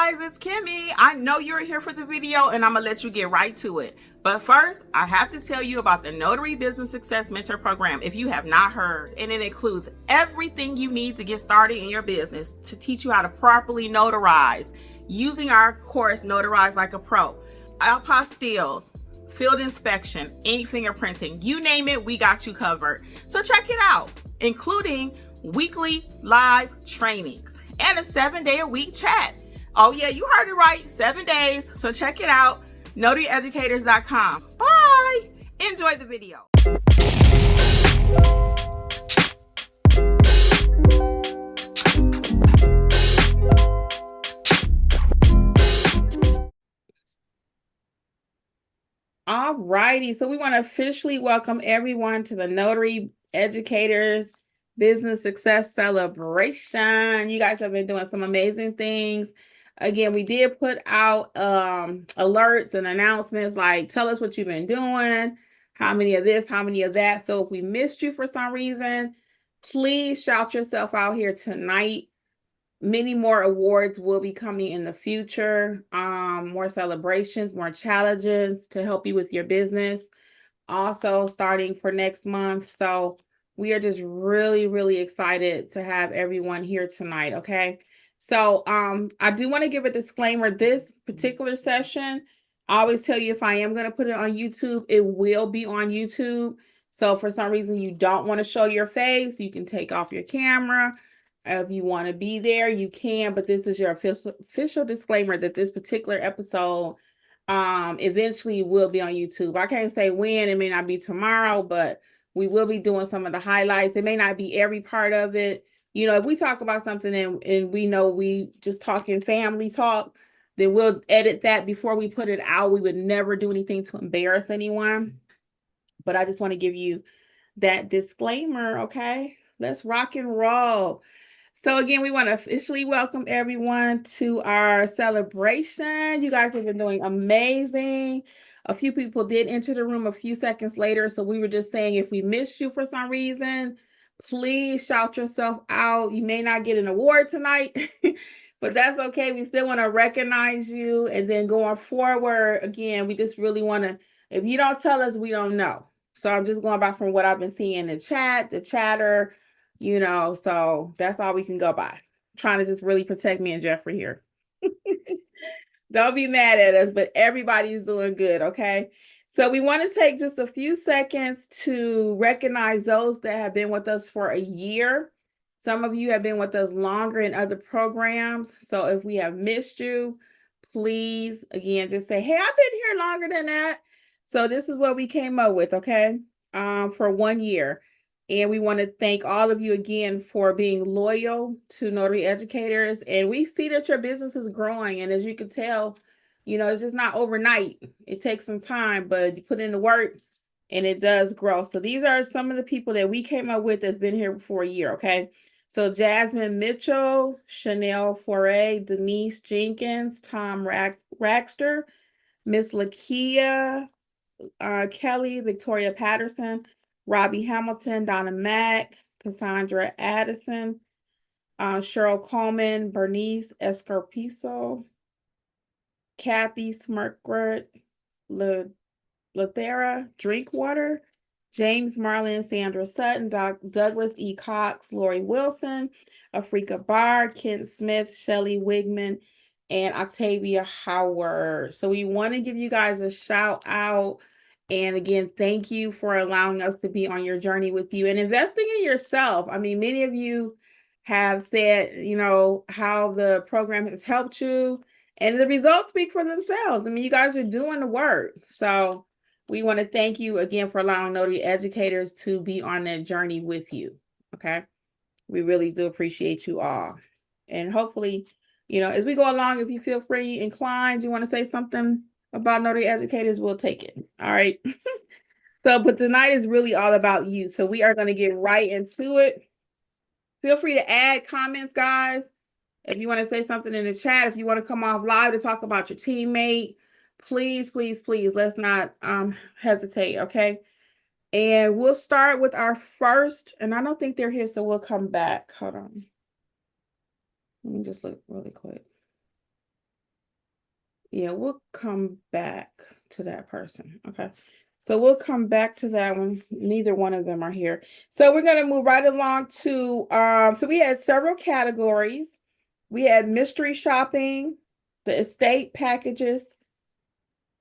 guys, it's Kimmi. I know you're here for the video and I'm gonna let you get right to it. But first, I have to tell you about the Notary Business Success Mentor Program if you have not heard. And it includes everything you need to get started in your business to teach you how to properly notarize using our course, Notarize Like a Pro. Apostilles, field inspection, ink fingerprinting, you name it, we got you covered. So check it out, including weekly live trainings and a 7-day-a-week chat. Oh yeah, you heard it right, 7 days. So check it out, notaryeducators.com. Bye. Enjoy the video. All righty, so we want to officially welcome everyone to the Notary Educators Business Success Celebration. You guys have been doing some amazing things. Again, we did put out alerts and announcements like tell us what you've been doing, how many of this, how many of that. So if we missed you for some reason, please shout yourself out here tonight. Many more awards will be coming in the future, more celebrations, more challenges to help you with your business. Also starting for next month. So we are just really, really excited to have everyone here tonight, okay? So I do want to give a disclaimer. This particular session, I always tell you if I am going to put it on YouTube, it will be on YouTube. So if for some reason you don't want to show your face, you can take off your camera. If you want to be there, you can, but this is your official disclaimer that this particular episode eventually will be on YouTube. I can't say when, it may not be tomorrow, but we will be doing some of the highlights. It may not be every part of it. You know, if we talk about something and we know we just talking family talk, then we'll edit that before we put it out. We would never do anything to embarrass anyone. But I just want to give you that disclaimer, okay? Let's rock and roll. So again, we want to officially welcome everyone to our celebration. You guys have been doing amazing. A few people did enter the room a few seconds later. So we were just saying, if we missed you for some reason, please shout yourself out. You may not get an award tonight, but that's okay. We still want to recognize you. And then going forward, again, we just really want to, if you don't tell us, we don't know. So I'm just going by from what I've been seeing in the chat, the chatter, you know, so that's all we can go by. I'm trying to just really protect me and Jeffrey here. Don't be mad at us, but everybody's doing good, okay? So we want to take just a few seconds to recognize those that have been with us for a year. Some of you have been with us longer in other programs. So if we have missed you, please, again, just say, hey, I've been here longer than that. So this is what we came up with, okay, for 1 year. And we want to thank all of you again for being loyal to Notary Educators. And we see that your business is growing. And as you can tell, you know, it's just not overnight. It takes some time, but you put in the work and it does grow. So these are some of the people that we came up with that's been here for a year, okay? So Jasmine Mitchell, Chanel Foray, Denise Jenkins, Tom Raxter, Miss Lakia, Kelly, Victoria Patterson, Robbie Hamilton, Donna Mack, Cassandra Addison, Cheryl Coleman, Bernice Escarpizo, Kathy Smirkert, Lathera Drinkwater, James Marlin, Sandra Sutton, Douglas E. Cox, Lori Wilson, Afrika Barr, Kent Smith, Shelley Wigman, and Octavia Howard. So we want to give you guys a shout out. And again, thank you for allowing us to be on your journey with you and investing in yourself. I mean, many of you have said, you know, how the program has helped you and the results speak for themselves. I mean, you guys are doing the work. So we want to thank you again for allowing Notary Educators to be on that journey with you. Okay. We really do appreciate you all. And hopefully, you know, as we go along, if you feel free, inclined, you want to say something about Notary Educators, we'll take it. All right. So, but tonight is really all about you. So we are going to get right into it. Feel free to add comments, guys. If you want to say something in the chat, if you want to come off live to talk about your teammate, please, please, please, let's not hesitate, okay? And we'll start with our first, and I don't think they're here, so we'll come back. Hold on. Let me just look really quick. Yeah, we'll come back to that person. Okay. So we'll come back to that one. Neither one of them are here. So we're going to move right along to so we had several categories. We had mystery shopping, the estate packages,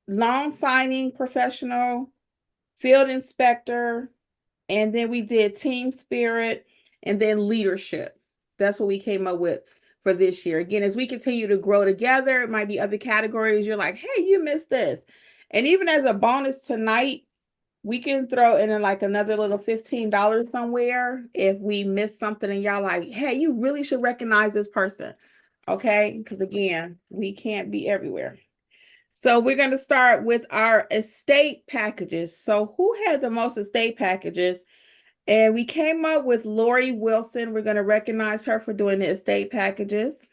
loan signing professional, field inspector, and then we did team spirit and then leadership. That's what we came up with for this year. Again, as we continue to grow together, it might be other categories. You're like, hey, you missed this. And even as a bonus tonight, we can throw in like another little $15 somewhere if we miss something and y'all like, hey, you really should recognize this person. Okay. Because again, we can't be everywhere. So we're going to start with our estate packages. So who had the most estate packages? And we came up with Lori Wilson. We're going to recognize her for doing the estate packages.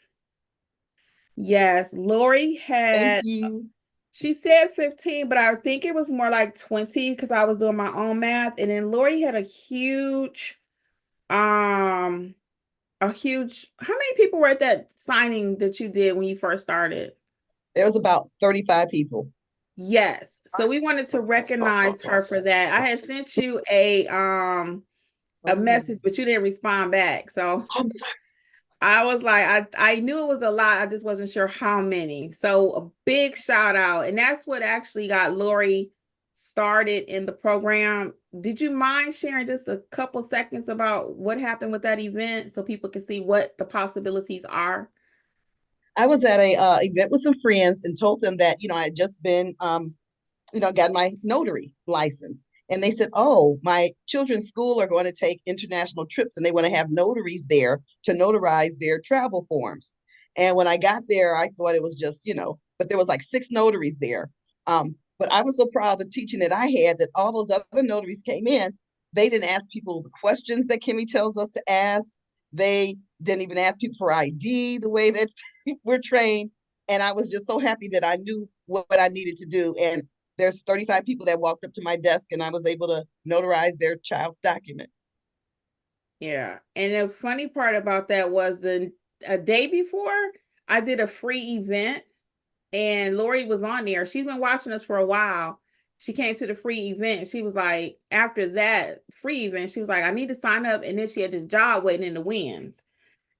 Yes, Lori had, Thank you. she said 15, but I think it was more like 20 because I was doing my own math. And then Lori had how many people were at that signing that you did when you first started? There was about 35 people. Yes. So we wanted to recognize her for that. I had sent you a message, but you didn't respond back. So I'm sorry. I was like, I knew it was a lot. I just wasn't sure how many. So a big shout out. And that's what actually got Lori started in the program. Did you mind sharing just a couple seconds about what happened with that event so people can see what the possibilities are? I was at a event with some friends and told them that, I had just been, got my notary license. And they said, oh, my children's school are going to take international trips and they want to have notaries there to notarize their travel forms. And when I got there, I thought it was just, but there was like 6 notaries there. But I was so proud of the teaching that I had that all those other notaries came in. They didn't ask people the questions that Kimmi tells us to ask. They didn't even ask people for ID the way that we're trained. And I was just so happy that I knew what I needed to do. And there's 35 people that walked up to my desk and I was able to notarize their child's document. Yeah. And the funny part about that was a day before I did a free event and Lori was on there. She's been watching us for a while. She came to the free event. She was like, after that free event, she was like, I need to sign up. And then she had this job waiting in the wings.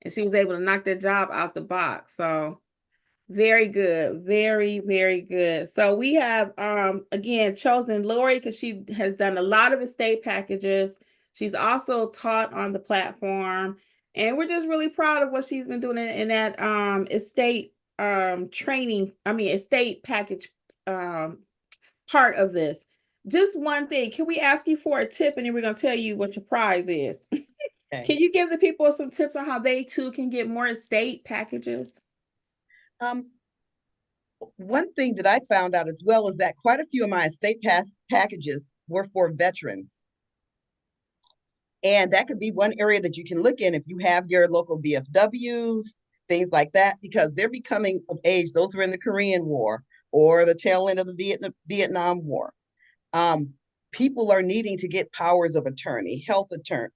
And she was able to knock that job out the box. So very good. Very, very good. So we have again chosen Lori because she has done a lot of estate packages. She's also taught on the platform. And we're just really proud of what she's been doing in that estate training, estate package part of this. Just one thing. Can we ask you for a tip and then we're gonna tell you what your prize is? Okay. Can you give the people some tips on how they too can get more estate packages? One thing that I found out as well is that quite a few of my estate packages were for veterans. And that could be one area that you can look in if you have your local VFWs, things like that, because they're becoming of age. Those were in the Korean War or the tail end of the Vietnam War. People are needing to get powers of attorney, health attorney,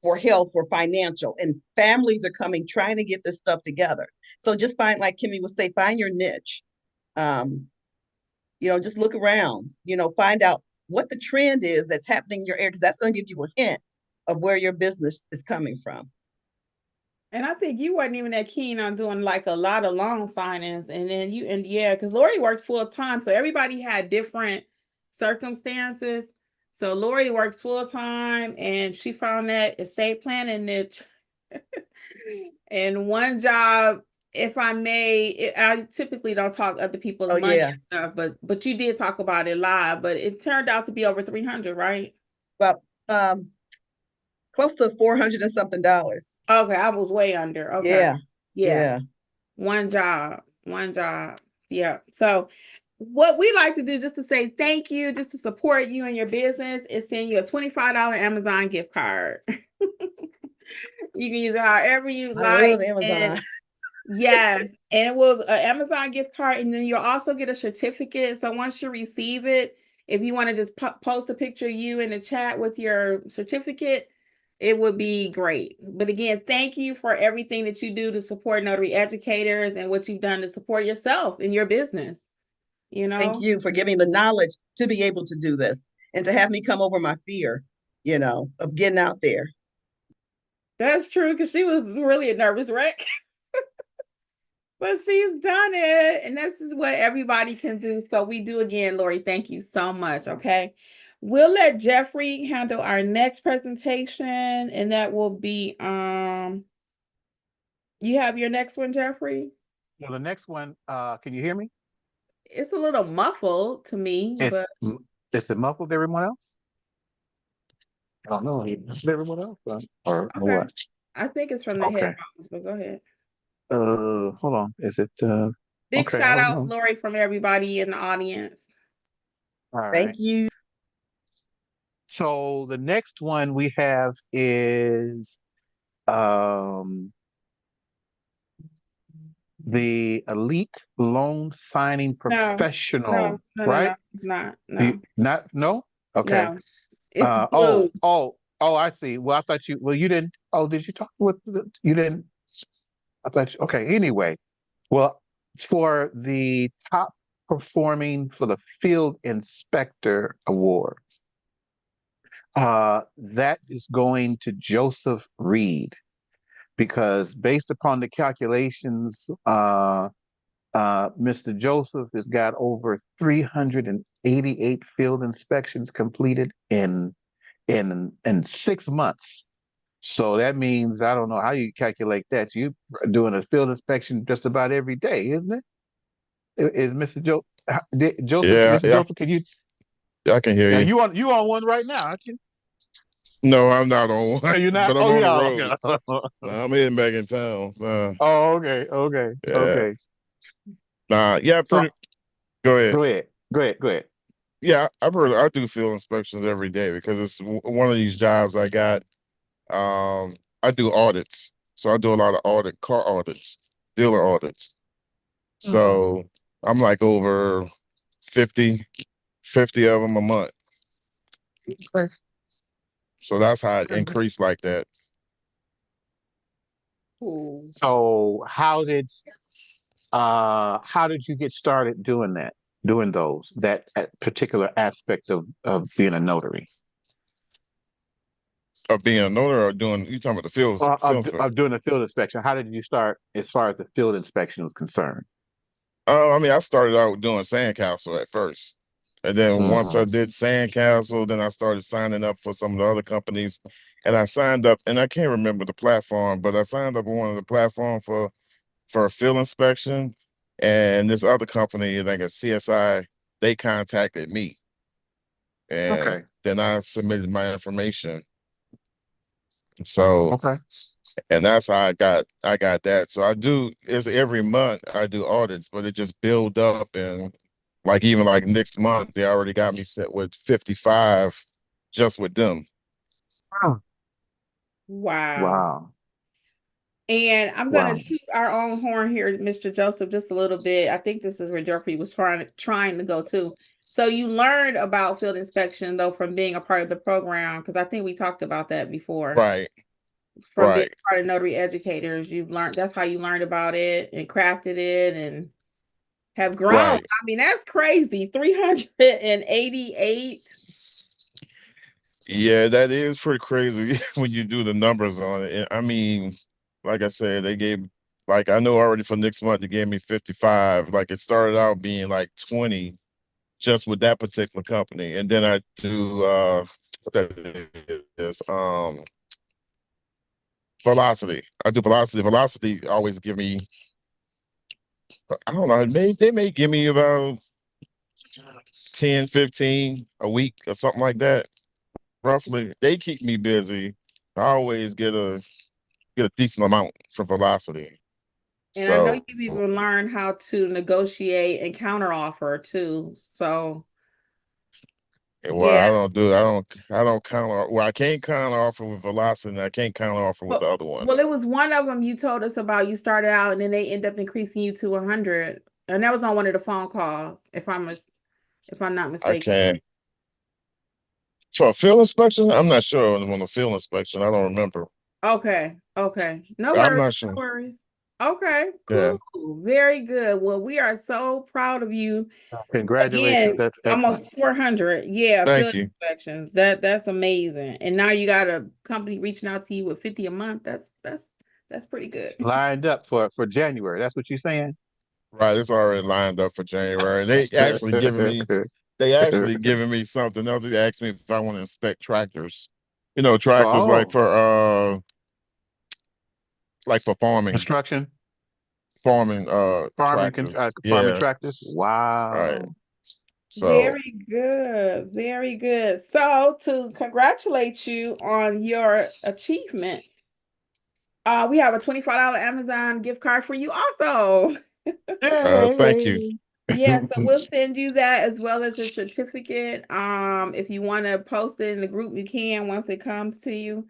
for health, for financial, and families are coming trying to get this stuff together. So just find, like Kimmi would say, find your niche. Just look around, find out what the trend is that's happening in your area, because that's going to give you a hint of where your business is coming from. And I think you weren't even that keen on doing like a lot of loan signings. And then yeah, because Lori works full time. So everybody had different circumstances. So Lori works full time and she found that estate planning niche. And one job, if I may, I typically don't talk other people's money Yeah. and stuff, but you did talk about it live, but it turned out to be over 300, right? Well, close to 400 and something dollars. Okay, I was way under. Okay. Yeah. Yeah. Yeah. One job. Yeah. So what we like to do just to say thank you, just to support you and your business is send you a $25 Amazon gift card. You can use it however you I like. love Amazon. And yes, and it will Amazon gift card, and then you'll also get a certificate. So once you receive it, if you want to just post a picture of you in the chat with your certificate, It would be great. But again, thank you for everything that you do to support notary educators and what you've done to support yourself in your business. Thank you for giving the knowledge to be able to do this and to have me come over my fear, of getting out there. That's true, because she was really a nervous wreck. But she's done it. And this is what everybody can do. So we do again, Lori. Thank you so much. Okay. We'll let Jeffrey handle our next presentation, and that will be you have your next one, Jeffrey? Well, the next one, can you hear me? It's a little muffled to me, but Is it muffled everyone else? I don't know. Is it everyone else? Or okay. what? I think it's from the headphones, but go ahead. Hold on. Is it Big okay, shout outs, Lori, from everybody in the audience. all right. Thank you. So the next one we have is the elite loan signing professional, No, right? it's not. No. No? Okay. No. It's blue. I see. Well, I thought you didn't. Oh, did you talk with you didn't? I thought okay. Anyway, well, for the top performing for the field inspector award, that is going to Joseph Reed, because based upon the calculations, Mr. Joseph has got over 388 field inspections completed in 6 months. So that means I don't know how you calculate that. You're doing a field inspection just about every day, isn't it? Is Mr. Joseph? Yeah, Mr. Joseph, can you? I can hear Now you. you on one right now, aren't you? No, I'm not on one, Are you not? but I'm Oh on the yeah. road. Okay. I'm heading back in town. Oh, okay. Yeah. Yeah, So pretty. Go ahead. go ahead. Yeah, I do field inspections every day because it's one of these jobs I got. I do audits, so I do a lot of car audits, dealer audits. So I'm like over 50 of them a month. Okay. So that's how it increased like that. So how did you get started doing that particular aspect of being a notary? Of being a notary or you talking about the field Of doing a field inspection. How did you start as far as the field inspection was concerned? I mean, I started out doing sandcastle at first. And then once I did sandcastle, then I started signing up for some of the other companies. And I signed up, and I can't remember the platform, but I signed up on one of the platform for a field inspection. And this other company, like a CSI, they contacted me. And then I submitted my information. So and that's how I got that. So it's every month I do audits, but it just build up, and even like next month they already got me set with 55 just with them. Wow. And I'm going to toot our own horn here, Mr. Joseph, just a little bit. I think this is where Jeffrey was trying to go to. So you learned about field inspection, though, from being a part of the program, because I think we talked about that before. Right. From being part of Notary Educators, that's how you learned about it and crafted it and have grown. Right. I mean, that's crazy. 388. Yeah, that is pretty crazy when you do the numbers on it. I mean, like I said, they gave, I know already for next month, they gave me 55. Like it started out being like 20 just with that particular company. And then I do, what that is, Velocity. I do Velocity. Velocity always give me, I don't know, they may give me about 10, 15 a week or something like that. Roughly. They keep me busy. I always get a decent amount from Velocity. And I know you've even learned how to negotiate and counteroffer too. So well, I don't counter. Well, I can't counter offer with Velocity, and I can't counter offer with the other one. Well, it was one of them you told us about. You started out, and then they end up increasing you to 100, and that was on one of the phone calls. If I'm not mistaken. For a field inspection, I'm not sure on a field inspection. I don't remember. Okay. Okay. No I'm worries. not No sure. worries. Okay. Yeah. Cool. Very good. Well, we are so proud of you. Congratulations. Again, That's excellent. almost 400. Yeah, Thank field you. inspections. That's amazing. And now you got a company reaching out to you with 50 a month. That's pretty good. Lined up for January. That's what you're saying? Right. It's already lined up for January. They actually giving me something else. They asked me if I want to inspect tractors. You know, tractors Oh, like for construction, farming tractors. farming Yeah. tractors. Right. Wow. So Very good. Very good. So to congratulate you on your achievement, we have a $25 Amazon gift card for you also. thank you. Yay. Yeah, so we'll send you that as well as your certificate. If you want to post it in the group, you can once it comes to you.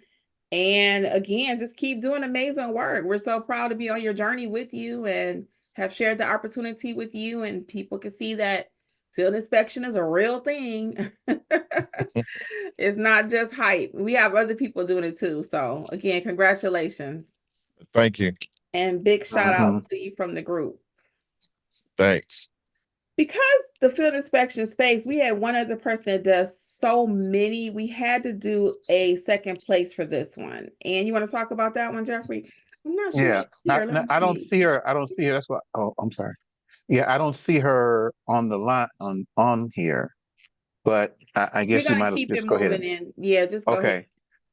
And again, just keep doing amazing work. We're so proud to be on your journey with you and have shared the opportunity with you. And people can see that field inspection is a real thing. It's not just hype. We have other people doing it too. So again, congratulations Thank you. and big shout Mhm. outs to you from the group. Thanks. Because the field inspection space, we had one other person that does so many. We had to do a second place for this one. And you want to talk about that one, Jeffrey? I'm not sure Yeah. she's here. Let me I don't see. see her. I don't see her. That's what. Oh, I'm sorry. Yeah, I don't see her on the line on here. But I We're guess we gonna might as keep well it just go ahead moving and. in. Yeah, just go ahead. Okay.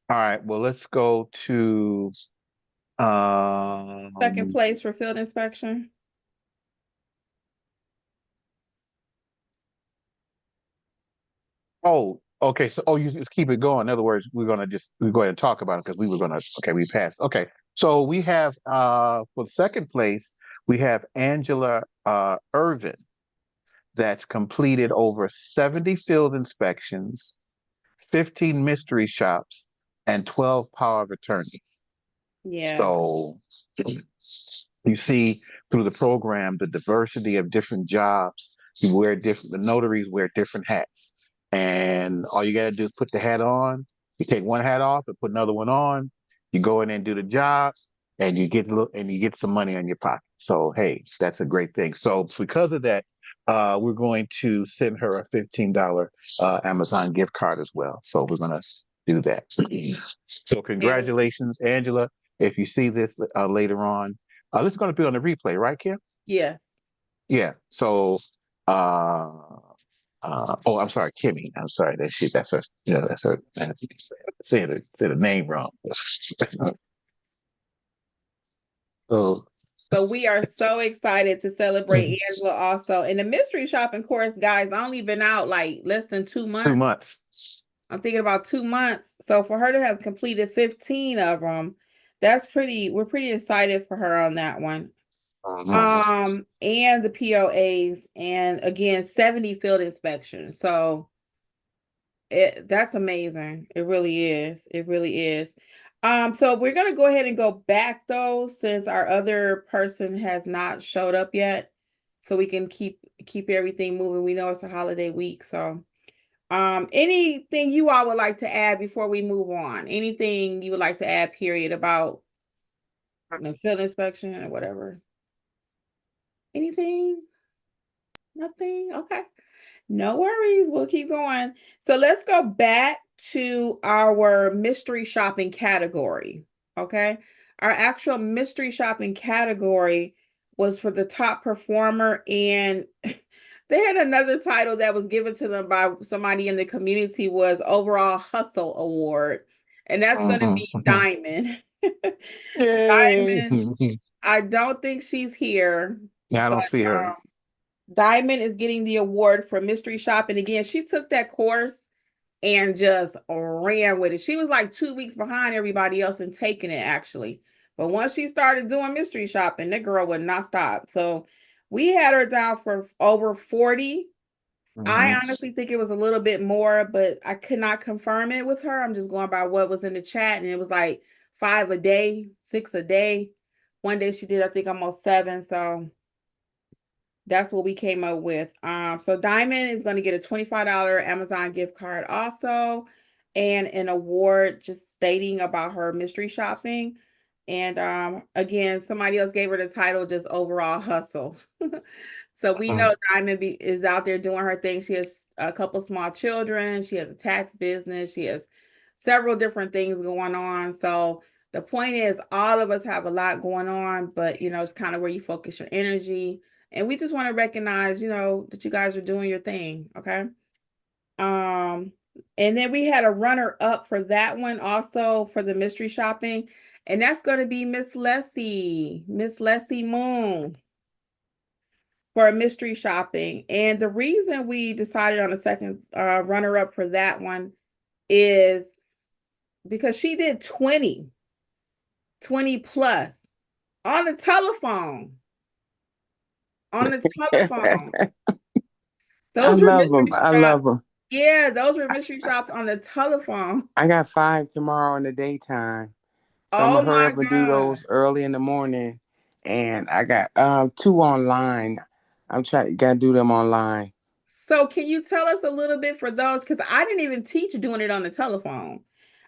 All right. Well, let's go to Second um. place for field inspection. Oh, okay. So, you just keep it going. In other words, we go ahead and talk about it because we were gonna. Okay, we passed. Okay. So we have for the second place we have Angela Irvin that's completed over 70 field inspections, 15 mystery shops, and 12 power of attorneys. Yes. So you see through the program the diversity of different jobs. The notaries wear different hats. And all you gotta do is put the hat on, you take one hat off and put another one on, you go in and do the job, and you get some money in your pocket. So hey, that's a great thing. So because of that, we're going to send her a $15 Amazon gift card as well. So we're gonna do that. So And congratulations, Angela. If you see this later on, this is going to be on the replay, right, Kim? yes. Yeah. So, uh, oh, I'm sorry, Kimmi. I'm sorry. That's her. Yeah, that's her. I say the name wrong. So So we are so excited to celebrate Angela also. And the mystery shopping course, guys, only been out like less than 2 months. 2 months. I'm thinking about 2 months. So for her to have completed 15 of them, we're pretty excited for her on that one. Mhm. And the POAs and again 70 field inspections. So that's amazing. It really is. It really is. So we're gonna go ahead and go back though, since our other person has not showed up yet. So we can keep everything moving. We know it's a holiday week, so anything you all would like to add before we move on? Anything you would like to add, period, about the field inspection or whatever? Anything? Nothing? Okay. No worries. We'll keep going. So let's go back to our mystery shopping category. Okay. Our actual mystery shopping category was for the top performer, and they had another title that was given to them by somebody in the community was overall hustle award. And that's going to Mhm. be Diamond. Yay! Diamond, I don't think she's here, Yeah, I but don't see her. Diamond is getting the award for mystery shopping. Again, she took that course and just ran with it. She was like 2 weeks behind everybody else in taking it, actually. But once she started doing mystery shopping, that girl would not stop. So we had her down for over 40. I Mhm. honestly think it was a little bit more, but I could not confirm it with her. I'm just going by what was in the chat, and it was like 5 a day, 6 a day. One day she did, I think, almost 7. So That's what we came up with. So Diamond is going to get a $25 Amazon gift card also, and an award just stating about her mystery shopping. And again, somebody else gave her the title, just overall hustle. So we know Diamond is out there doing her thing. She has a couple small children. She has a tax business. She has several different things going on. So the point is, all of us have a lot going on, but it's kind of where you focus your energy. And we just want to recognize, that you guys are doing your thing. Okay. And then we had a runner up for that one also for the mystery shopping. And that's going to be Miss Leslie Moon for mystery shopping. And the reason we decided on a second runner up for that one is because she did 20 plus on the telephone. On the telephone. Those were mystery I shops. love them. Yeah, those were mystery shops on the telephone. I got 5 tomorrow in the daytime. So I'm Oh gonna hurry my up and do God. those early in the morning. And I got 2 online. I'm gotta do them online. So can you tell us a little bit for those? Because I didn't even teach doing it on the telephone.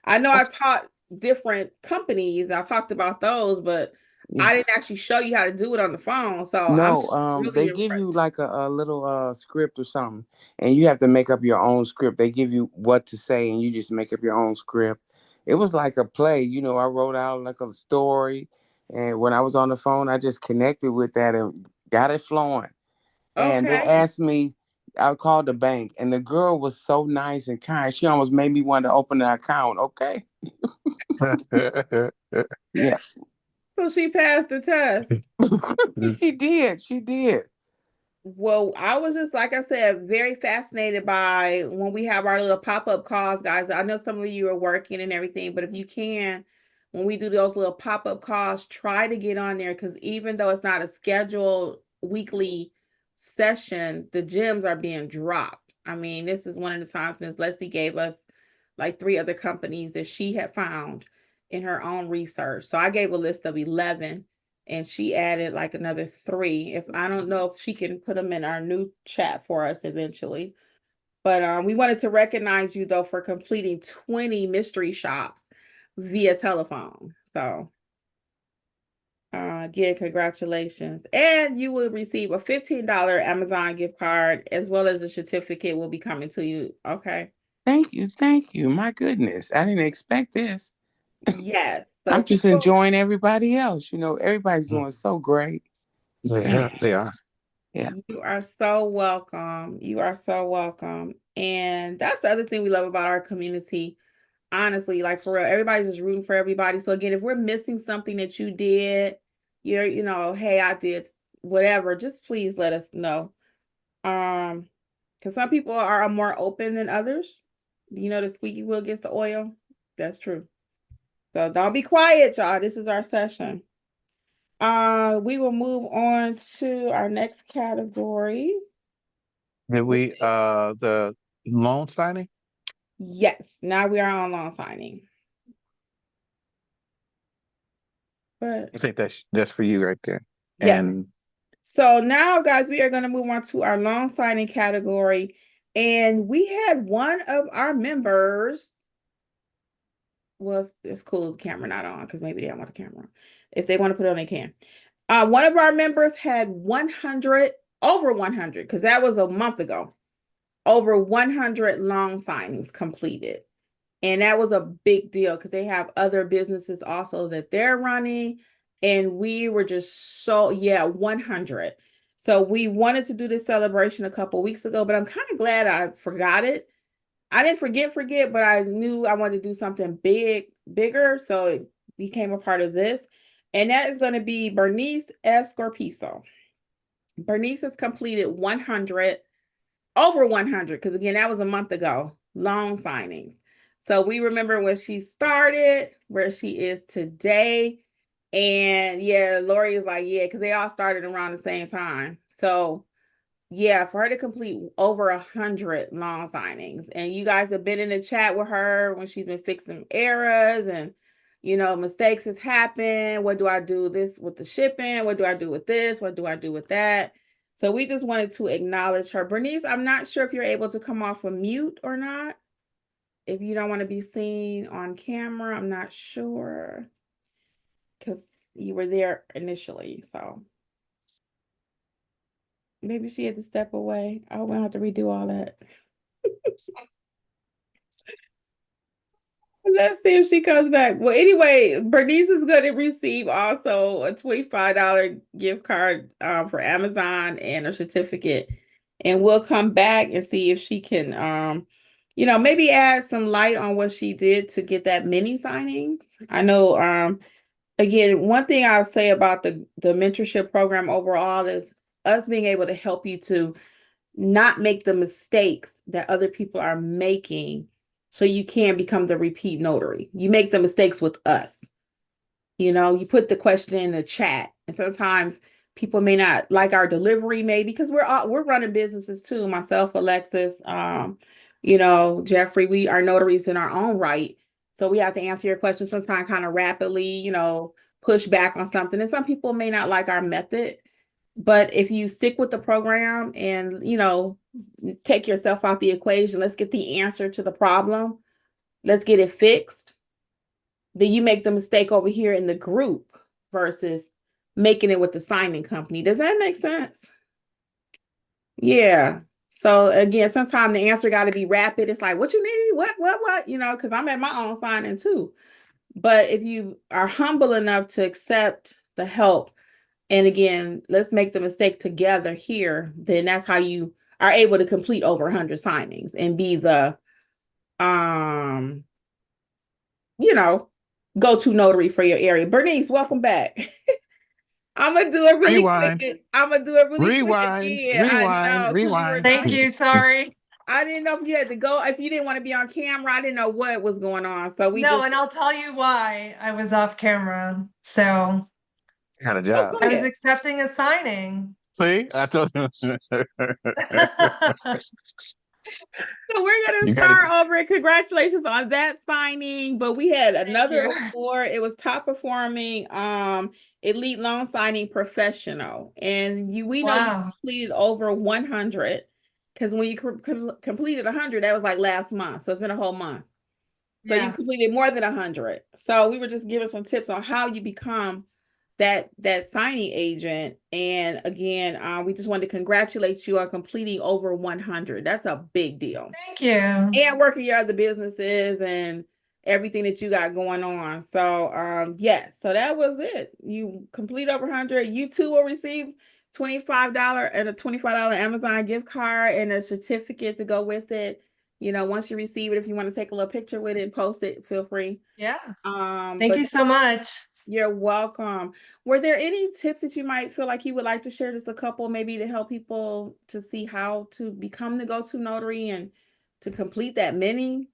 I know I taught different companies. I talked about those, but I didn't Yes. actually show you how to do it on the phone. So I'm No, really they give you impressed. like a little script or something, and you have to make up your own script. They give you what to say, and you just make up your own script. It was like a play, I wrote out like a story, and when I was on the phone, I just connected with that and got it flowing. And they Okay. asked me, I called the bank, and the girl was so nice and kind. She almost made me want to open an account. Okay. Yes. So she passed the test. She did. She did. Well, I was just, like I said, very fascinated by when we have our little pop-up calls, guys. I know some of you are working and everything, but if you can, when we do those little pop-up calls, try to get on there, because even though it's not a scheduled weekly session, the gems are being dropped. I mean, this is one of the times Ms. Leslie gave us like 3 other companies that she had found in her own research. So I gave a list of 11, and she added like another 3. If I don't know if she can put them in our new chat for us eventually. But we wanted to recognize you though for completing 20 mystery shops via telephone. So again, congratulations. And you will receive a $15 Amazon gift card, as well as a certificate will be coming to you. Okay. Thank you. Thank you. My goodness. I didn't expect this. Yes. So I'm just people, enjoying everybody else. Everybody's doing so great. Yeah, Man. they are. Yeah. you are so welcome. You are so welcome. And that's the other thing we love about our community. Honestly, like for real, everybody's just rooting for everybody. So again, if we're missing something that you did, hey, I did whatever, just please let us know. Because some people are more open than others. The squeaky wheel gets the oil. That's true. So don't be quiet, y'all. This is our session. We will move on to our next category. Did Which we the loan signing? Yes, now we are on loan signing. But I think that's for you right there. yes. And So now, guys, we are going to move on to our loan signing category. And we had one of our members. Well, it's cool the camera not on, because maybe they don't want the camera on. If they want to put it on, they can. One of our members had over 100, because that was a month ago, over 100 loan signings completed. And that was a big deal because they have other businesses also that they're running. And we were just 100. So we wanted to do this celebration a couple weeks ago, but I'm kind of glad I forgot it. I didn't forget, but I knew I wanted to do something bigger. So it became a part of this. And that is going to be Bernice Escorpiso. Bernice has completed 100, over 100, because again, that was a month ago, loan signings. So we remember when she started, where she is today. And yeah, Lori is like, yeah, because they all started around the same time. So yeah, for her to complete over 100 loan signings. And you guys have been in the chat with her when she's been fixing errors and mistakes has happened. What do I do this with the shipping? What do I do with this? What do I do with that? So we just wanted to acknowledge her. Bernice, I'm not sure if you're able to come off of mute or not. If you don't want to be seen on camera, I'm not sure because you were there initially. So maybe she had to step away. I won't have to redo all that. Let's see if she comes back. Well, anyway, Bernice is going to receive also a $25 gift card for Amazon and a certificate. And we'll come back and see if she can, maybe add some light on what she did to get that many signings. I know, again, one thing I'll say about the mentorship program overall is us being able to help you to not make the mistakes that other people are making so you can become the repeat notary. You make the mistakes with us. You put the question in the chat, and sometimes people may not like our delivery, maybe because we're running businesses too. Myself, Alexis, Jeffrey, we are notaries in our own right. So we have to answer your questions sometimes kind of rapidly, push back on something. And some people may not like our method. But if you stick with the program and, take yourself out the equation, let's get the answer to the problem. Let's get it fixed. Then you make the mistake over here in the group versus making it with the signing company. Does that make sense? Yeah. So again, sometimes the answer got to be rapid. It's like, what you need? What? Because I'm at my own signing too. But if you are humble enough to accept the help, and again, let's make the mistake together here, then that's how you are able to complete over 100 signings and be the, go-to notary for your area. Bernice, welcome back. I'm gonna do it really Rewind, quick. I'm gonna do it really quick rewind, again. I rewind, know, because you were rewind. not. Thank you. Sorry. I didn't know if you had to go, if you didn't want to be on camera. I didn't know what was going on. So No, and I'll tell you why I was off camera. So Kind of go job. I was ahead. accepting a signing. See, I told you. So we're gonna You got to. start over. And congratulations on that signing. But we had another you. award. It was top performing elite loan signing professional. And we know you Wow. completed over 100 because when you completed 100, that was like last month. So it's been a whole month. So you Yeah. completed more than 100. So we were just giving some tips on how you become that signing agent. And again, we just wanted to congratulate you on completing over 100. That's a big deal. Thank you. And working your other businesses and everything that you got going on. So yes, so that was it. You complete over 100. You too will receive $25 and a $25 Amazon gift card and a certificate to go with it. Once you receive it, if you want to take a little picture with it and post it, feel free. Yeah. But Thank you so much. you're welcome. Were there any tips that you might feel like you would like to share, just a couple, maybe to help people to see how to become the go-to notary and to complete that many?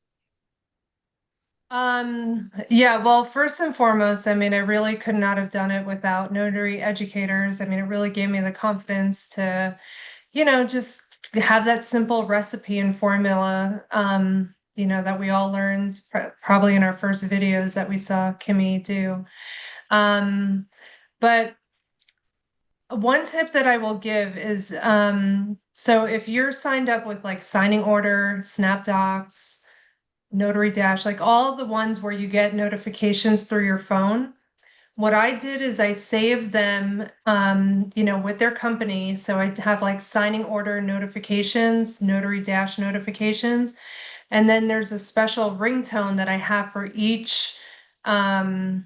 Yeah, well, first and foremost, I mean, I really could not have done it without notary educators. I mean, it really gave me the confidence to, just have that simple recipe and formula, that we all learned probably in our first videos that we saw Kimmi do. But one tip that I will give is, so if you're signed up with like Signing Order, SnapDocs, Notary Dash, like all the ones where you get notifications through your phone, what I did is I saved them, with their company. So I have like Signing Order notifications, Notary Dash notifications, and then there's a special ringtone that I have for each of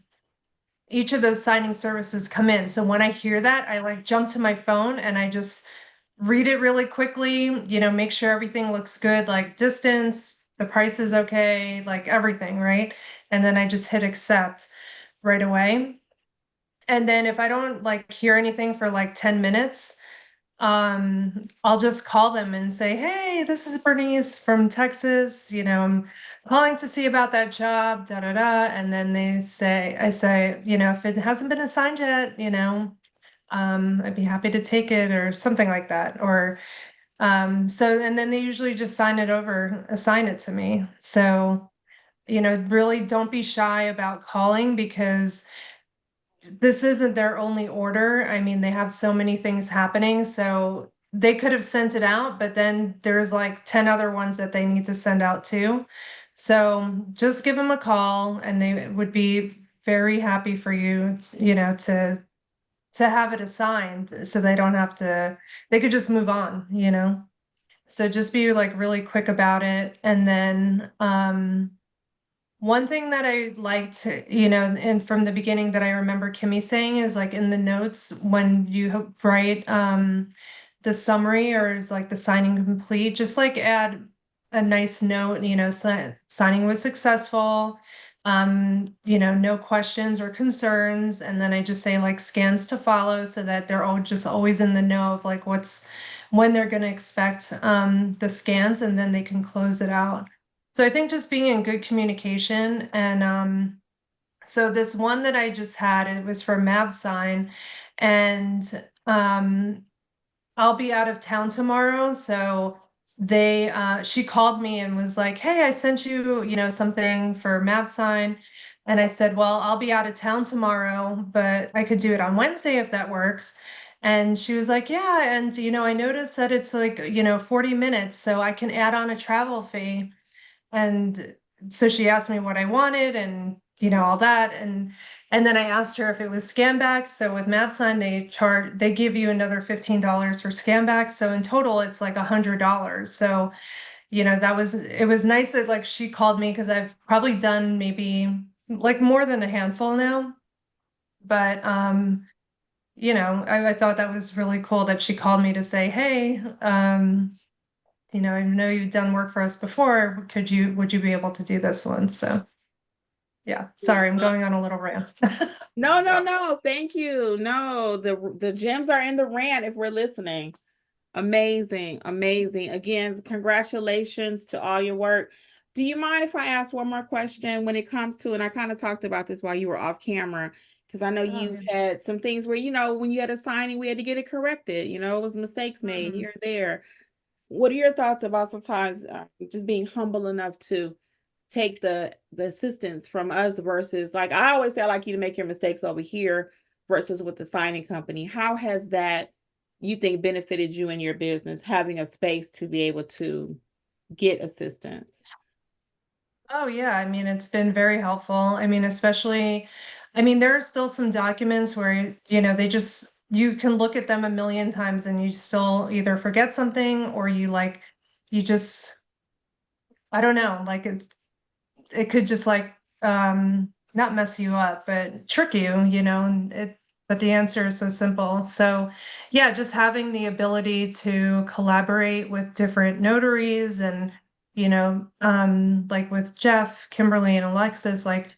those signing services come in. So when I hear that, I like jump to my phone and I just read it really quickly, make sure everything looks good, like distance, the price is okay, like everything, right? And then I just hit accept right away. And then if I don't like hear anything for like 10 minutes, I'll just call them and say, hey, this is Bernice from Texas. I'm calling to see about that job, da da da. And then I say, if it hasn't been assigned yet, I'd be happy to take it or something like that. Or and then they usually just assign it to me. So, really don't be shy about calling because this isn't their only order. I mean, they have so many things happening, so they could have sent it out, but then there's like 10 other ones that they need to send out too. So just give them a call and they would be very happy for you, to have it assigned so they don't have to, they could just move on. So just be like really quick about it. And then one thing that I liked, and from the beginning that I remember Kimmi saying is like in the notes when you write the summary or is like the signing complete, just like add a nice note, signing was successful, no questions or concerns. And then I just say like scans to follow so that they're all just always in the know of like when they're going to expect the scans, and then they can close it out. So I think just being in good communication. And so this one that I just had, it was for MavSign, and I'll be out of town tomorrow. So she called me and was like, "Hey, I sent you, something for MavSign." And I said, "Well, I'll be out of town tomorrow, but I could do it on Wednesday if that works." And she was like, "Yeah, and I noticed that it's like, 40 minutes, so I can add on a travel fee." And so she asked me what I wanted and all that. And then I asked her if it was scan back. So with MapSign, they give you another $15 for scan back. So in total, it's like $100. So, it was nice that like she called me, because I've probably done maybe like more than a handful now. But I thought that was really cool that she called me to say, "Hey, I know you've done work for us before. Would you be able to do this one?" So yeah, sorry, I'm going on a little rant. No. Thank you. No, the gems are in the rant if we're listening. Amazing. Again, congratulations to all your work. Do you mind if I ask one more question when it comes to, and I kind of talked about this while you were off camera, because I know you had some things where, when you had a signing, we had to get it corrected. It was mistakes made here and there. What are your thoughts about sometimes just being humble enough to take the assistance from us versus, like I always say, I like you to make your mistakes over here versus with the signing company. How has that, you think, benefited you in your business, having a space to be able to get assistance? Oh yeah, I mean, it's been very helpful. I mean, especially, there are still some documents where, you can look at them a million times and you still either forget something, or you just, I don't know, like it could just like not mess you up but trick you, but the answer is so simple. So yeah, just having the ability to collaborate with different notaries, and like with Jeff, Kimberly, and Alexis, like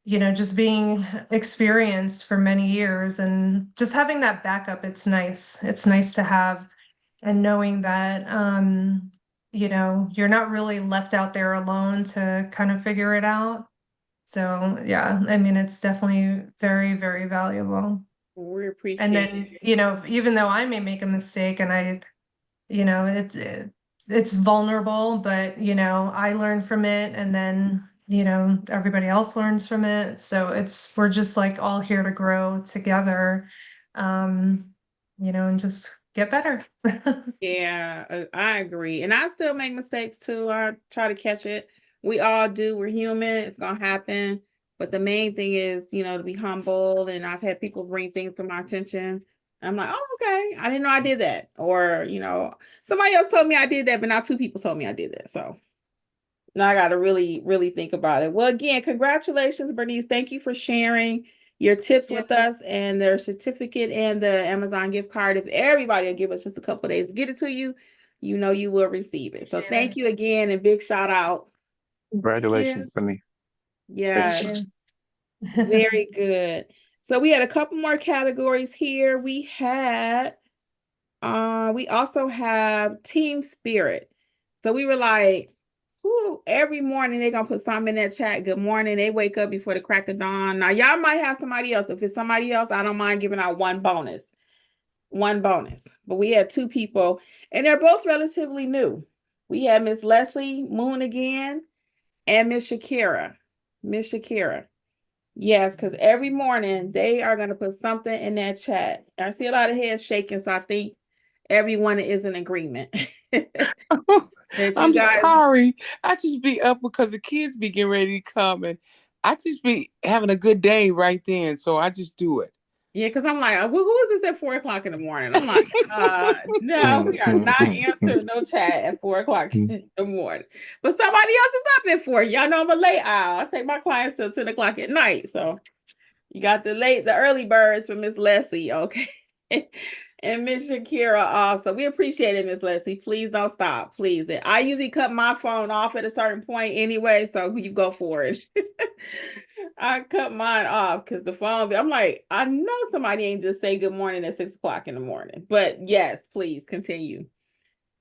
just being experienced for many years and just having that backup, it's nice to have, and knowing that you're not really left out there alone to kind of figure it out. So yeah, I mean, it's definitely very, very valuable. We And appreciate then, it. even though I may make a mistake, and it's vulnerable, but I learn from it, and then everybody else learns from it. So we're just like all here to grow together, and just get better. Yeah, I agree. And I still make mistakes too. I try to catch it. We all do. We're human. It's going to happen. But the main thing is, to be humble. And I've had people bring things to my attention. I'm like, oh, okay. I didn't know I did that. Or, somebody else told me I did that, but now two people told me I did that. So now I got to really, really think about it. Well, again, congratulations, Bernice. Thank you for sharing your tips with us, and their certificate and the Amazon gift card. If everybody will give us just a couple days to get it to you, you will receive it. So thank you again, and big shout out. Congratulations, Benny. Yeah, very good. So we had a couple more categories here. We also have team spirit. So we were like, ooh, every morning they're gonna put something in that chat. Good morning. They wake up before the crack of dawn. Now y'all might have somebody else. If it's somebody else, I don't mind giving out one bonus. One bonus. But we had two people, and they're both relatively new. We had Miss Leslie Moon again and Miss Shakira. Miss Shakira. Yes, because every morning they are going to put something in that chat. I see a lot of heads shaking, so I think everyone is in agreement that you I'm guys. sorry. I just be up because the kids be getting ready to come, and I just be having a good day right then. So I just do it. Yeah, because I'm like, well, who is this at 4 o'clock in the morning? I'm like, no, we are not answering no chat at 4 o'clock in the morning. But somebody else is up at 4. Y'all know I'm a late owl. I take my clients till 10 o'clock at night. So you got the early birds from Miss Leslie, okay? And Miss Shakira also. We appreciate it, Miss Leslie. Please don't stop. Please. I usually cut my phone off at a certain point anyway, so you go for it. I cut mine off because the phone, I'm like, I know somebody ain't just say good morning at 6 o'clock in the morning. But yes, please continue.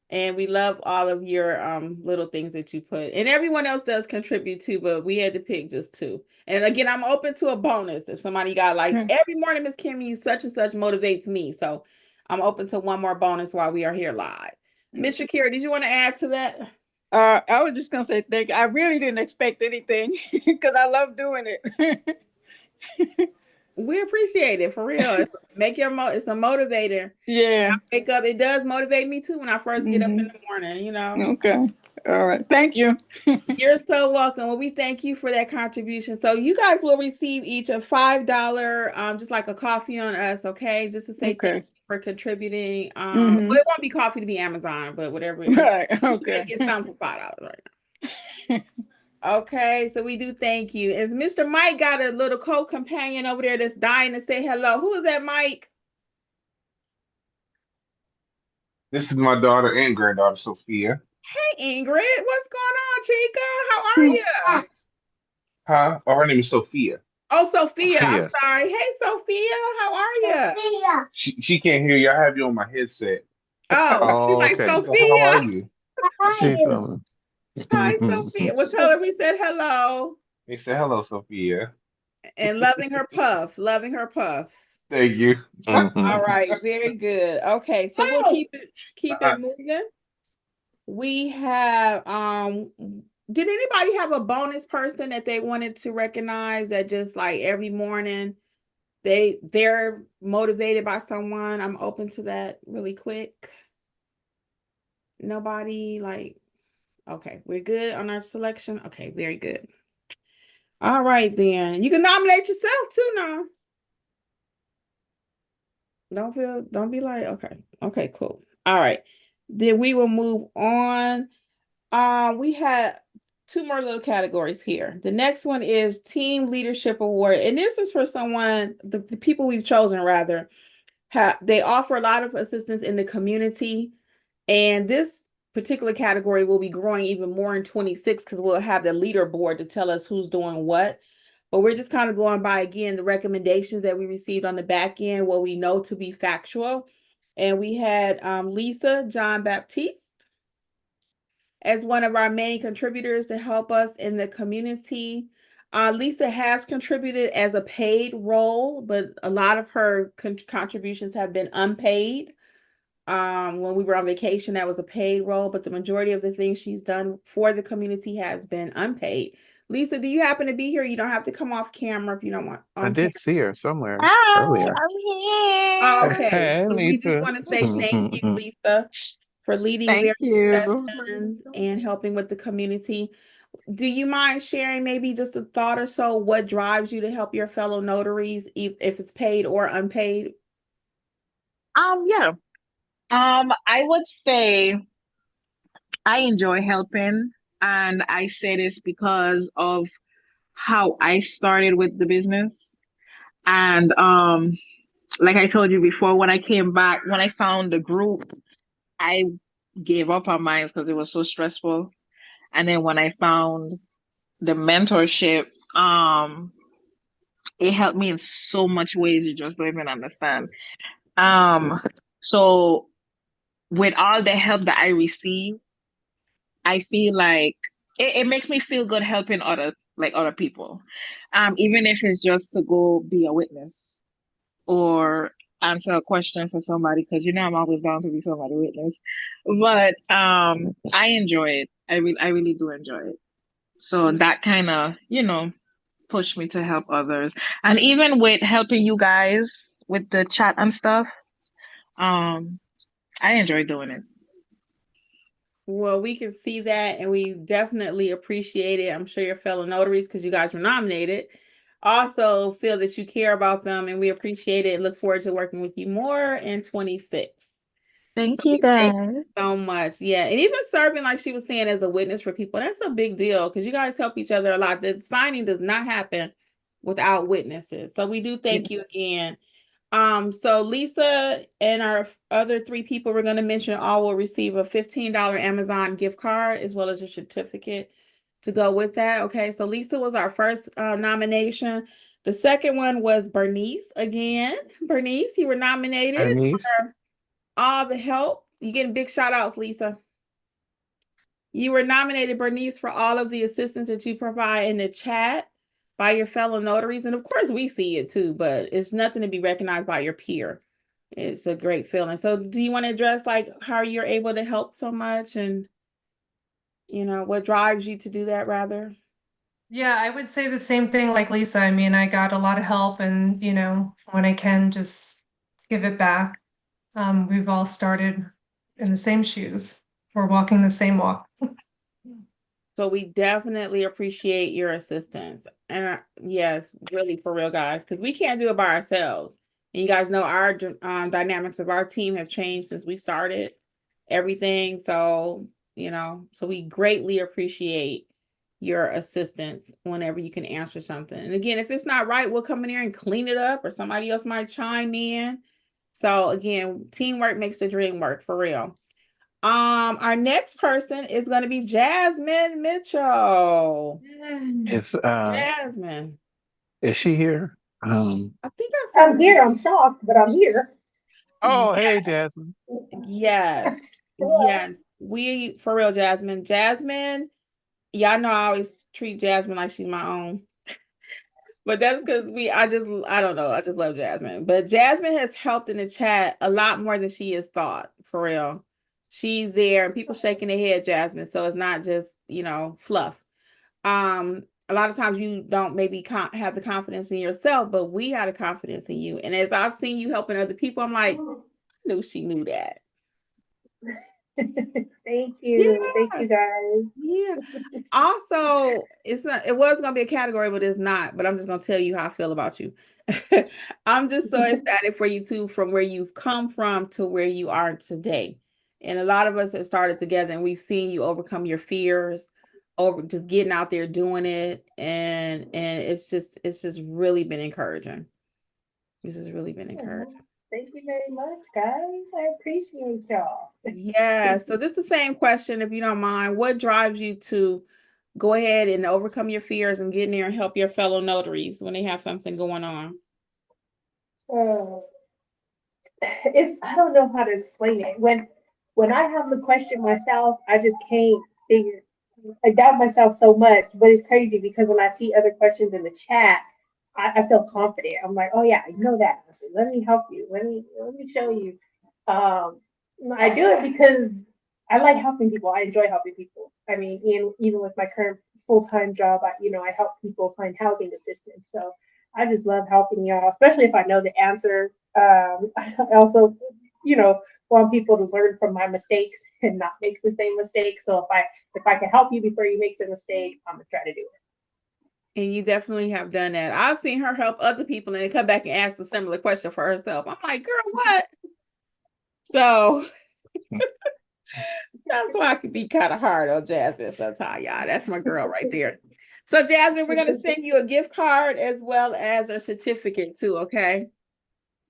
And we love all of your little things that you put. And everyone else does contribute too, but we had to pick just 2. And again, I'm open to a bonus. If somebody got like every morning, Miss Kimmi, such and such motivates me. So I'm open to one more bonus while we are here live. Miss Shakira, did you want to add to that? I was just gonna say thank you. I really didn't expect anything because I love doing it. We appreciate it for real. It's it's a motivator. Yeah. I wake up. It does motivate me too when I first get up in the morning, you know. Okay. All right. Thank you. You're so welcome. Well, we thank you for that contribution. So you guys will receive each a $5, just like a coffee on us, okay? Just to say thank you for contributing. Well, it won't be coffee to be Amazon, but whatever. Right. You Okay. get something for $5 right now. Okay, so we do thank you. Is Mr. Mike got a little co-companion over there that's dying to say hello? Who is that, Mike? This is my daughter and granddaughter, Sophia. Hey, Ingrid, what's going on, Chica? How are you? Huh? Oh, her name is Sophia. Oh, Sophia. I'm Sophia. sorry. Hey, Sophia, how are you? She can't hear you. I have you on my headset. Oh, she Oh, like okay. So how are Sophia. you? She's something. Hi, Sophia. Well, tell her we said hello. They said hello, Sophia. And loving her puffs, loving her puffs. Thank you. All right, very good. Okay, so we'll keep it moving. We have did anybody have a bonus person that they wanted to recognize that just like every morning they're motivated by someone? I'm open to that really quick. Nobody like okay, we're good on our selection. Okay, very good. All right then. You can nominate yourself too now. Don't be like, okay. Okay, cool. All right. Then we will move on. We had 2 more little categories here. The next one is Team Leadership Award. And this is for someone, the people we've chosen rather, they offer a lot of assistance in the community. And this particular category will be growing even more in 26 because we'll have the leaderboard to tell us who's doing what. But we're just kind of going by, again, the recommendations that we received on the back end, what we know to be factual. And we had Lisa John Baptiste as one of our main contributors to help us in the community. Lisa has contributed as a paid role, but a lot of her contributions have been unpaid. When we were on vacation, that was a paid role, but the majority of the things she's done for the community has been unpaid. Lisa, do you happen to be here? You don't have to come off camera if you don't want I on camera. did see her somewhere Hi, earlier. I'm here. Oh, okay. Hey, So we just Lisa. want to say thank you, Lisa, for leading Thank various you. sessions and helping with the community. Do you mind sharing maybe just a thought or so what drives you to help your fellow notaries, if it's paid or unpaid? Yeah. I would say I enjoy helping, and I say this because of how I started with the business. And like I told you before, when I came back, when I found the group, I gave up on mine because it was so stressful. And then when I found the mentorship, it helped me in so much ways you just don't even understand. Um, so with all the help that I receive, I feel like it makes me feel good helping other people. Even if it's just to go be a witness or answer a question for somebody, because I'm always down to be somebody witness. But I enjoy it. I really do enjoy it. So that kind of, pushed me to help others. And even with helping you guys with the chat and stuff, um, I enjoy doing it. Well, we can see that, and we definitely appreciate it. I'm sure your fellow notaries, because you guys were nominated, also feel that you care about them, and we appreciate it and look forward to working with you more in 26. Thank So you thank you guys. so much. Yeah. And even serving, like she was saying, as a witness for people, that's a big deal because you guys help each other a lot. The signing does not happen without witnesses. So we do thank you again. So Lisa and our other 3 people we're going to mention all will receive a $15 Amazon gift card as well as a certificate to go with that. Okay. So Lisa was our first nomination. The second one was Bernice again. Bernice, you were nominated for all the help. You getting big shout outs, Lisa. You were nominated, Bernice, for all of the assistance that you provide in the chat by your fellow notaries. And of course, we see it too, but it's nothing to be recognized by your peer. It's a great feeling. So do you want to address like how you're able to help so much and what drives you to do that rather? Yeah, I would say the same thing like Lisa. I mean, I got a lot of help and, when I can just give it back. We've all started in the same shoes. We're walking the same walk. So we definitely appreciate your assistance. And yes, really for real, guys, because we can't do it by ourselves. And you guys know our dynamics of our team have changed since we started everything. So, so we greatly appreciate your assistance whenever you can answer something. And again, if it's not right, we'll come in here and clean it up or somebody else might chime in. So again, teamwork makes the dream work for real. Our next person is going to be Jasmine Mitchell. It's Jasmine. is she here? I think I saw I'm here. I'm shocked, but I'm here. Oh, Yes. hey, Jasmine. Yes. Hello. Yes. We for real, Jasmine. Jasmine, y'all know I always treat Jasmine like she's my own. But that's because I don't know. I just love Jasmine. But Jasmine has helped in the chat a lot more than she has thought, for real. She's there and people shaking their head, Jasmine. So it's not just, fluff. A lot of times you don't maybe have the confidence in yourself, but we had a confidence in you. And as I've seen you helping other people, I'm like, I knew she knew that. Thank you. Thank Yeah. you guys. Yeah. Also, it was gonna be a category, but it's not. But I'm just gonna tell you how I feel about you. I'm just so excited for you too, from where you've come from to where you are today. And a lot of us have started together and we've seen you overcome your fears over just getting out there doing it. And it's just really been encouraging. This has really been encouraging. Thank you very much, guys. I appreciate y'all. Yeah. So just the same question, if you don't mind, what drives you to go ahead and overcome your fears and get in there and help your fellow notaries when they have something going on? Uh, I don't know how to explain it. When I have the question myself, I just can't figure. I doubt myself so much, but it's crazy because when I see other questions in the chat, I feel confident. I'm like, oh yeah, I know that. I said, let me help you. Let me show you. Um, I do it because I like helping people. I enjoy helping people. I mean, even with my current full-time job, I help people find housing assistance. So I just love helping y'all, especially if I know the answer. I also, want people to learn from my mistakes and not make the same mistakes. So if I can help you before you make the mistake, I'm gonna try to do it. And you definitely have done that. I've seen her help other people and then come back and ask a similar question for herself. I'm like, girl, what? So that's why I can be kind of hard on Jasmine sometimes, y'all. That's my girl right there. So Jasmine, we're gonna send you a gift card as well as a certificate too, okay?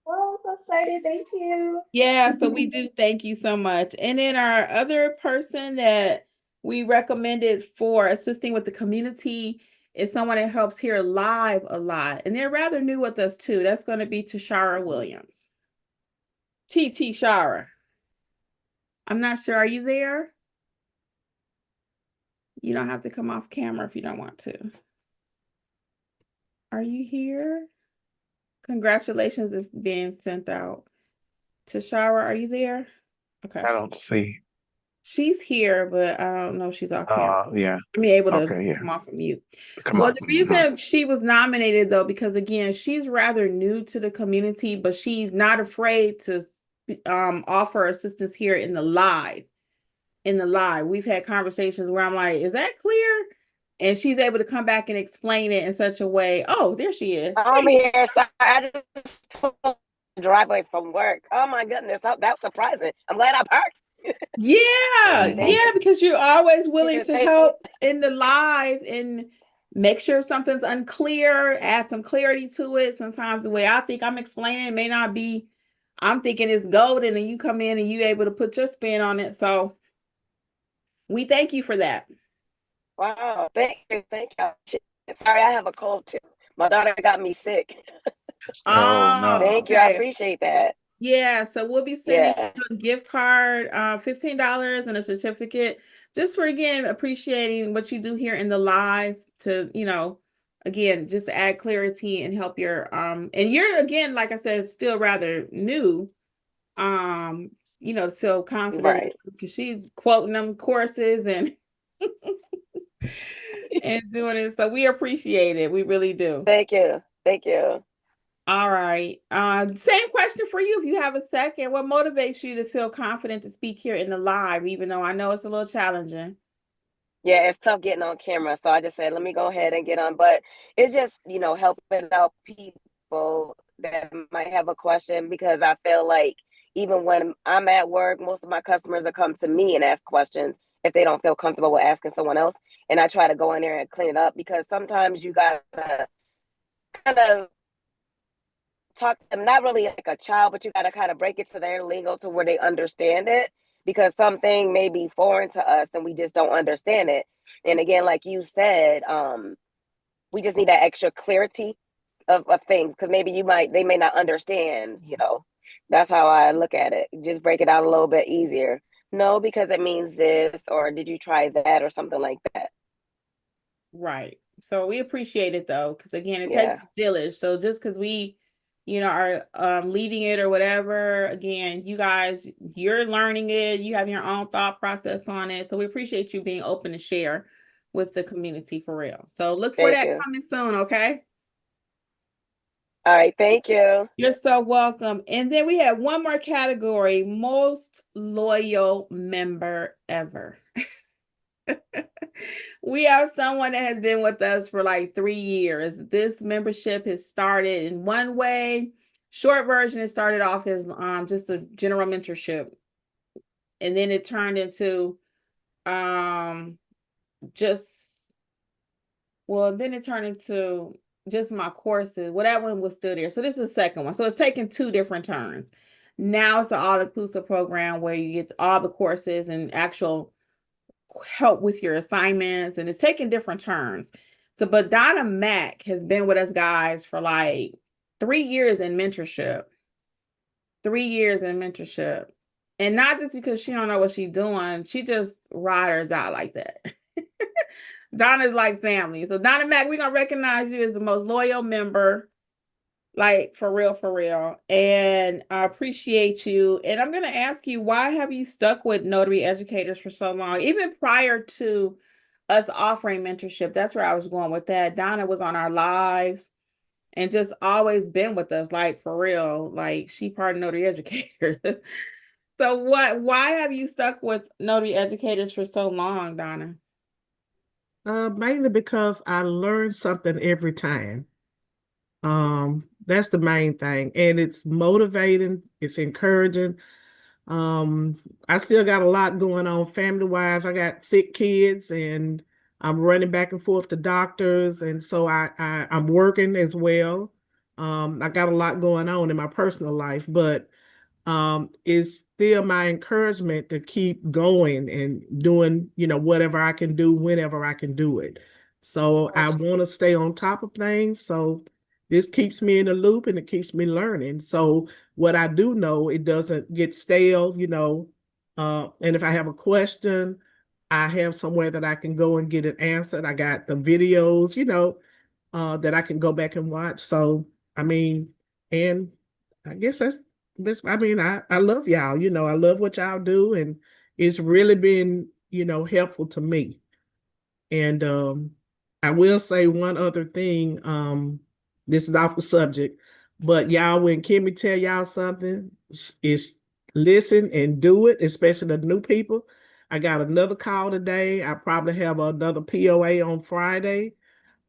Oh, I'm so excited. Thank you. Yeah, so we do thank you so much. And then our other person that we recommended for assisting with the community is someone that helps here live a lot. And they're rather new with us too. That's going to be Tashara Williams. TT Shara. I'm not sure. Are you there? You don't have to come off camera if you don't want to. Are you here? Congratulations, is being sent out. Tashara, are you there? Okay. I don't see. She's here, but I don't know if she's on camera. Yeah. I mean, able to Okay, yeah. come off of mute. Come Well, on. the reason she was nominated though, because again, she's rather new to the community, but she's not afraid to offer assistance here in the live. In the live, we've had conversations where I'm like, "Is that clear?" And she's able to come back and explain it in such a way. Oh, there she is. I'm here. So I just pulled the driveway from work. Oh my goodness, that's surprising. I'm glad I parked. Yeah, because you're always willing to Thank help in the live and make sure something's unclear, add some clarity to it. Sometimes the way I think I'm explaining it may not be, I'm thinking it's golden, and you come in and you're able to put your spin on it. So we thank you for that. Wow, thank you. Sorry, I have a cold too. My daughter got me sick. Oh, no. Thank you. I appreciate that. Yeah, so we'll be sending you a gift card, $15 and a certificate, just for again appreciating what you do here in the live to, again, just to add clarity and help your and you're again, like I said, still rather new, to feel confident because she's quoting them courses and and doing it. So we appreciate it. We really do. Thank you. Thank you. All right. Same question for you if you have a second. What motivates you to feel confident to speak here in the live, even though I know it's a little challenging? Yeah, it's tough getting on camera. So I just said, let me go ahead and get on. But it's just, helping out people that might have a question, because I feel like even when I'm at work, most of my customers will come to me and ask questions if they don't feel comfortable with asking someone else. And I try to go in there and clean it up, because sometimes you got to kind of talk to them, not really like a child, but you got to kind of break it to their lingo to where they understand it, because something may be foreign to us and we just don't understand it. And again, like you said, we just need that extra clarity of things, because maybe they may not understand, that's how I look at it. Just break it down a little bit easier. No, because it means this, or did you try that, or something like that. Right. So we appreciate it though, because again, it takes a village. So just because we are leading it or whatever, again, you guys, you're learning it, you have your own thought process on it. So we appreciate you being open to share with the community for real. So look for that coming soon, okay? All right, thank you. You're so welcome. And then we have one more category, most loyal member ever. We have someone that has been with us for like 3 years. This membership has started in one way. Short version, it started off as just a general mentorship. And then it turned into just my courses. Well, that one was still there. So this is the second one. So it's taken 2 different turns. Now it's an all-inclusive program where you get all the courses and actual help with your assignments, and it's taking different turns. So, but Donna Mack has been with us guys for like 3 years in mentorship. 3 years in mentorship. And not just because she don't know what she's doing, she just riders out like that. Donna's like family. So Donna Mack, we're gonna recognize you as the most loyal member, like for real. And I appreciate you. And I'm going to ask you, why have you stuck with Notary Educators for so long? Even prior to us offering mentorship, that's where I was going with that. Donna was on our lives and just always been with us, like for real, like she part of Notary Educators. So why have you stuck with Notary Educators for so long, Donna? Mainly because I learn something every time. That's the main thing. And it's motivating, it's encouraging. I still got a lot going on family-wise. I got sick kids and I'm running back and forth to doctors. And so I'm working as well. I got a lot going on in my personal life, but is still my encouragement to keep going and doing, whatever I can do whenever I can do it. So I want to stay on top of things. So this keeps me in the loop and it keeps me learning. So what I do know, it doesn't get stale, and if I have a question, I have somewhere that I can go and get it answered. I got the videos, that I can go back and watch. So, and I guess I love y'all, I love what y'all do, and it's really been, helpful to me. And I will say one other thing. This is off the subject, but y'all, when Kimmi tell y'all something, is listen and do it, especially the new people. I got another call today. I probably have another POA on Friday.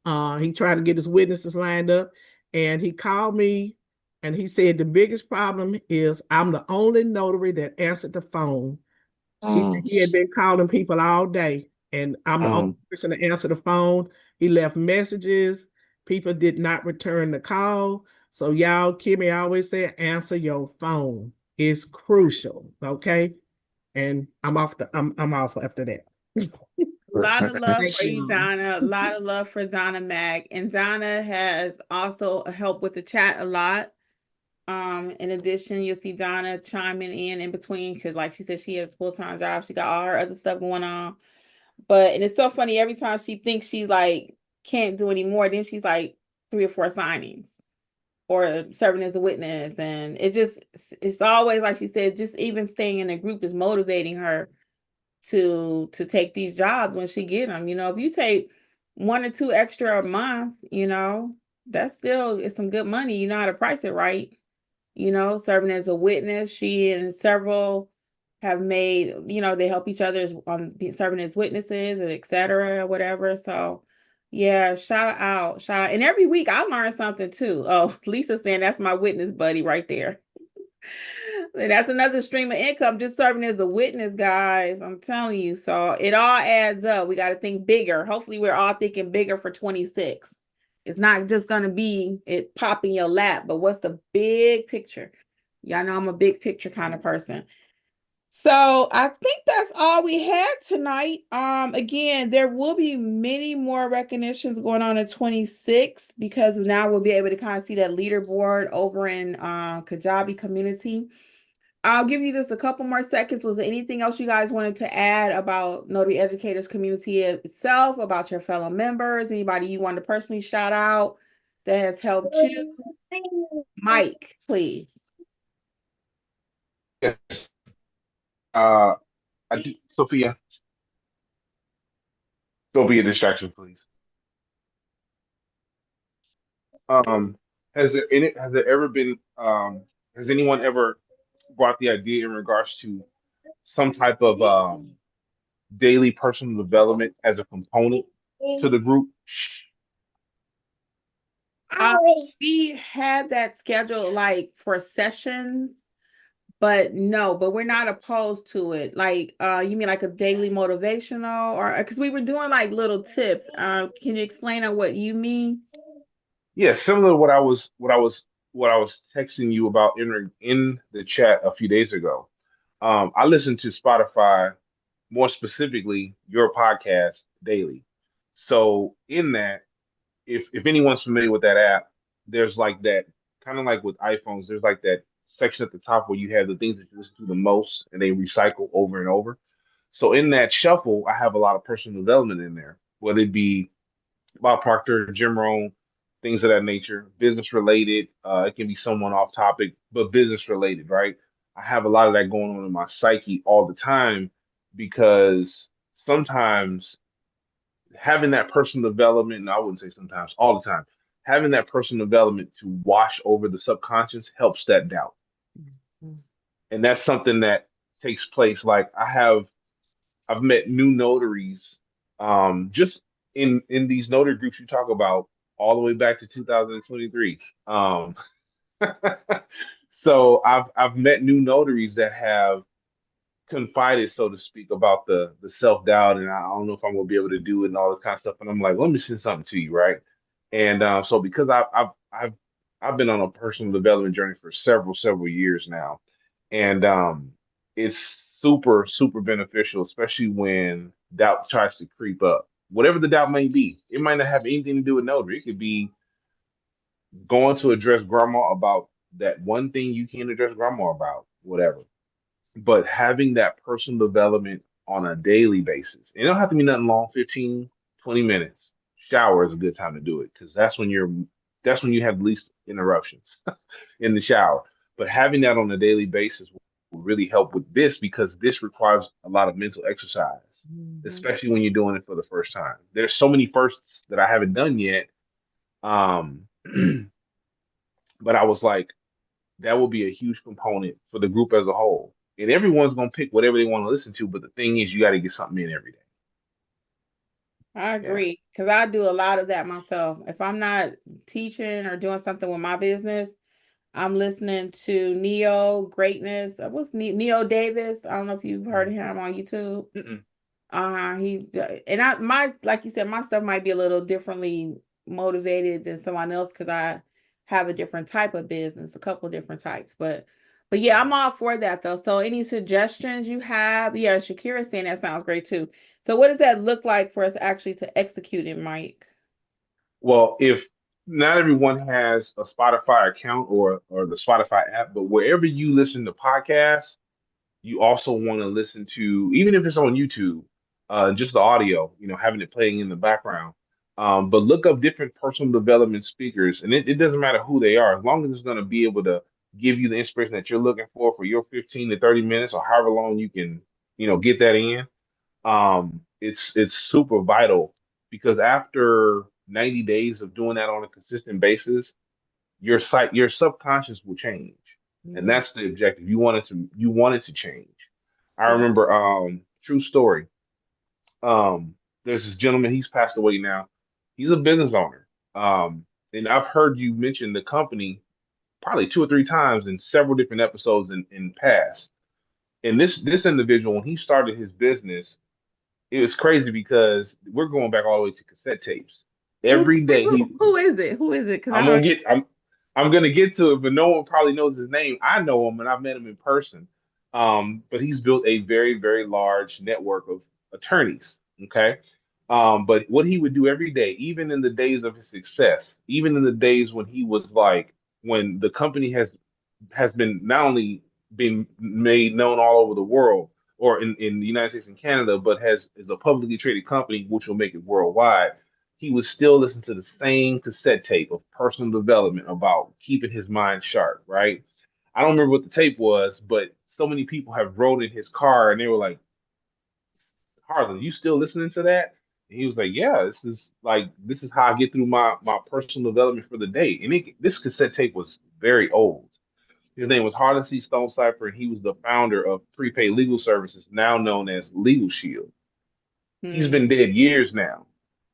He tried to get his witnesses lined up, and he called me and he said the biggest problem is I'm the only notary that answered the phone. He had been calling people all day, and I'm the only person to answer the phone. He left messages. People did not return the call. So y'all, Kimmi always say, answer your phone. It's crucial. Okay. And I'm off I'm off after that. A lot of love Thank for you, you. Donna. A lot of love for Donna Mac. And Donna has also helped with the chat a lot. In addition, you'll see Donna chiming in between because, like she said, she has a full-time job. She got all her other stuff going on. And it's so funny every time she thinks she like can't do anymore, then she's like 3 or 4 signings or serving as a witness. And it's always like she said, just even staying in a group is motivating her to take these jobs when she get them. If you take 1 or 2 extra a month, that's still is some good money. You know how to price it right. Serving as a witness. She and several have made, they help each other on serving as witnesses and et cetera, whatever. So yeah, shout out. And every week I learn something too. Oh, Lisa saying that's my witness buddy right there. And that's another stream of income, just serving as a witness, guys. I'm telling you. So it all adds up. We got to think bigger. Hopefully we're all thinking bigger for 26. It's not just going to be it pop in your lap, but what's the big picture? Y'all know I'm a big picture kind of person. So I think that's all we had tonight. Again, there will be many more recognitions going on in 26 because now we'll be able to kind of see that leaderboard over in Kajabi community. I'll give you just a couple more seconds. Was there anything else you guys wanted to add about Notary Educators community itself, about your fellow members? Anybody you want to personally shout out that has helped you? Mike, please. Yes. I do, Sophia. Don't be a distraction, please. Um, has there ever been has anyone ever brought the idea in regards to some type of daily personal development as a component to the group? We had that scheduled like for sessions, but we're not opposed to it. Like, you mean like a daily motivational or because we were doing like little tips. Can you explain on what you mean? Yeah, similar to what I was texting you about in the chat a few days ago. I listen to Spotify, more specifically your podcast daily. So in that, if anyone's familiar with that app, there's like that kind of like with iPhones, there's like that section at the top where you have the things that you listen to the most and they recycle over and over. So in that shuffle, I have a lot of personal development in there, whether it be Bob Proctor, Jim Rohn, things of that nature, business related. It can be someone off topic, but business related, right? I have a lot of that going on in my psyche all the time because sometimes having that personal development, and I wouldn't say sometimes, all the time, having that personal development to wash over the subconscious helps that doubt. And that's something that takes place. Like I've met new notaries, just in these notary groups you talk about, all the way back to 2023. So I've met new notaries that have confided, so to speak, about the self doubt, and I don't know if I'm gonna be able to do it and all this kind of stuff. And I'm like, let me send something to you, right? And so because I've been on a personal development journey for several years now, and it's super beneficial, especially when doubt tries to creep up. Whatever the doubt may be, it might not have anything to do with notary. It could be going to address grandma about that one thing you can't address grandma about, whatever. But having that personal development on a daily basis, it don't have to be nothing long, 15, 20 minutes. Shower is a good time to do it because that's when you have the least interruptions in the shower. But having that on a daily basis really help with this because this requires a lot of mental exercise, Mhm. especially when you're doing it for the first time. There's so many firsts that I haven't done yet. Um, but I was like, that will be a huge component for the group as a whole. And everyone's gonna pick whatever they want to listen to, but the thing is, you got to get something in every day. I Yeah. agree because I do a lot of that myself. If I'm not teaching or doing something with my business, I'm listening to Neo Greatness. What's Neo Davis? I don't know if you've heard of him on YouTube. Mm-mm. He's and I my like you said, my stuff might be a little differently motivated than someone else because I have a different type of business, a couple different types. But yeah, I'm all for that though. So any suggestions you have? Yeah, Shakira's saying that sounds great too. So what does that look like for us actually to execute it, Mike? Well, if not everyone has a Spotify account or the Spotify app, but wherever you listen to podcasts, you also want to listen to, even if it's on YouTube, just the audio, having it playing in the background. But look up different personal development speakers, and it doesn't matter who they are, as long as it's going to be able to give you the inspiration that you're looking for your 15 to 30 minutes or however long you can, get that in. It's super vital because after 90 days of doing that on a consistent basis, your subconscious will change. And Mm, that's the objective. You want it to change. I yeah. remember true story. There's this gentleman, he's passed away now. He's a business owner. And I've heard you mention the company probably two or three times in several different episodes in past. And this individual, when he started his business, it was crazy because we're going back all the way to cassette tapes. Who, Every day who is it? Who is it? Because I I'm don't. gonna get I'm gonna get to it, but no one probably knows his name. I know him and I've met him in person. But he's built a very, very large network of attorneys. Okay. But what he would do every day, even in the days of his success, even in the days when he was like when the company has been not only been made known all over the world or in the United States and Canada, but is a publicly traded company which will make it worldwide. He would still listen to the same cassette tape of personal development about keeping his mind sharp, right? I don't remember what the tape was, but so many people have rode in his car and they were like, Harlan, you still listening to that? And he was like, yeah, this is how I get through my personal development for the day. And this cassette tape was very old. His name was Harlan C. Stone Cipher, and he was the founder of Prepaid Legal Services, now known as Legal Shield. He's Hmm. been dead years now,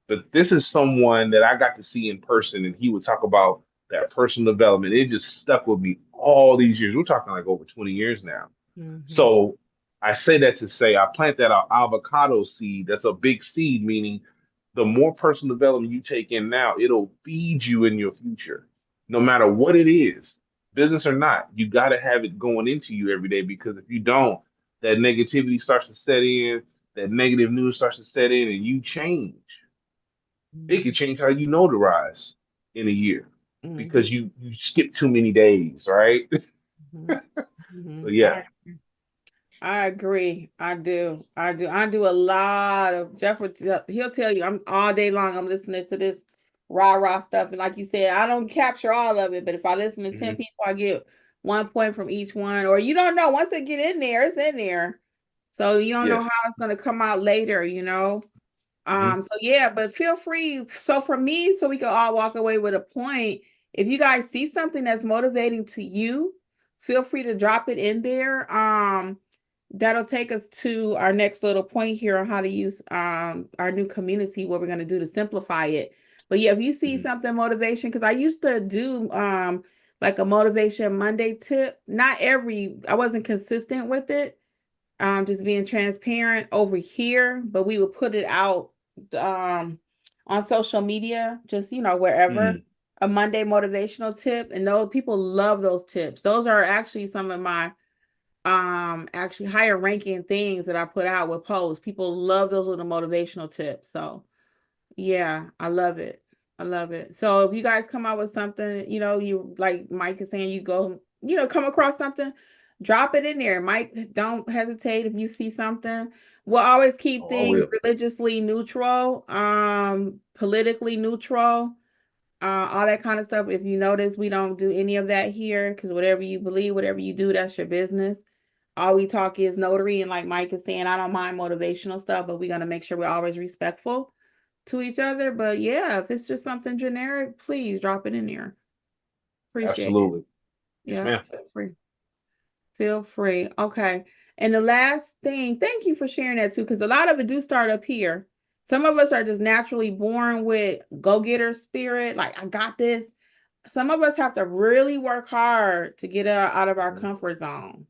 but this is someone that I got to see in person, and he would talk about that personal development. It just stuck with me all these years. We're talking like over 20 years now. Hmm. So I say that to say I plant that avocado seed. That's a big seed, meaning the more personal development you take in now, it'll feed you in your future, no matter what it is, business or not. You got to have it going into you every day because if you don't, that negativity starts to set in, that negative news starts to set in, and you change. It can change how you notarize in a year Hmm. because you skip too many days, right? Hmm. So Hmm. yeah. I agree. I do. I do. I do a lot of Jeffrey. He'll tell you I'm all day long. I'm listening to this rah rah stuff, and like you said, I don't capture all of it. But if I listen to 10 Hmm. people, I get 1 point from each one. Or you don't know. Once it get in there, it's in there. So you don't know Yes. how it's going to come out later. Hmm. So yeah, but feel free. So for me, so we can all walk away with a point. If you guys see something that's motivating to you, feel free to drop it in there. That'll take us to our next little point here on how to use our new community, what we're going to do to simplify it. But yeah, if you see Hmm. something motivation, because I used to do like a motivation Monday tip. I wasn't consistent with it. Just being transparent over here, but we would put it out um on social media, just wherever. Hmm. A Monday motivational tip, and those people love those tips. Those are actually some of my actually higher ranking things that I put out with posts. People love those little motivational tips. So yeah, I love it. I love it. So if you guys come out with something, you like Mike is saying, you go, come across something, drop it in there. Mike, don't hesitate if you see something. We'll always keep Oh, I things will. religiously neutral, politically neutral, all that kind of stuff. If you notice, we don't do any of that here because whatever you believe, whatever you do, that's your business. all we talk is notary. And like Mike is saying, I don't mind motivational stuff, but we're going to make sure we're always respectful to each other. But yeah, if it's just something generic, please drop it in there. Appreciate it. Absolutely. Yes, Yeah, ma'am. feel free. Feel free. Okay. And the last thing, thank you for sharing that too, because a lot of it do start up here. Some of us are just naturally born with go-getter spirit, like I got this. Some of us have to really work hard to get out of our comfort zone.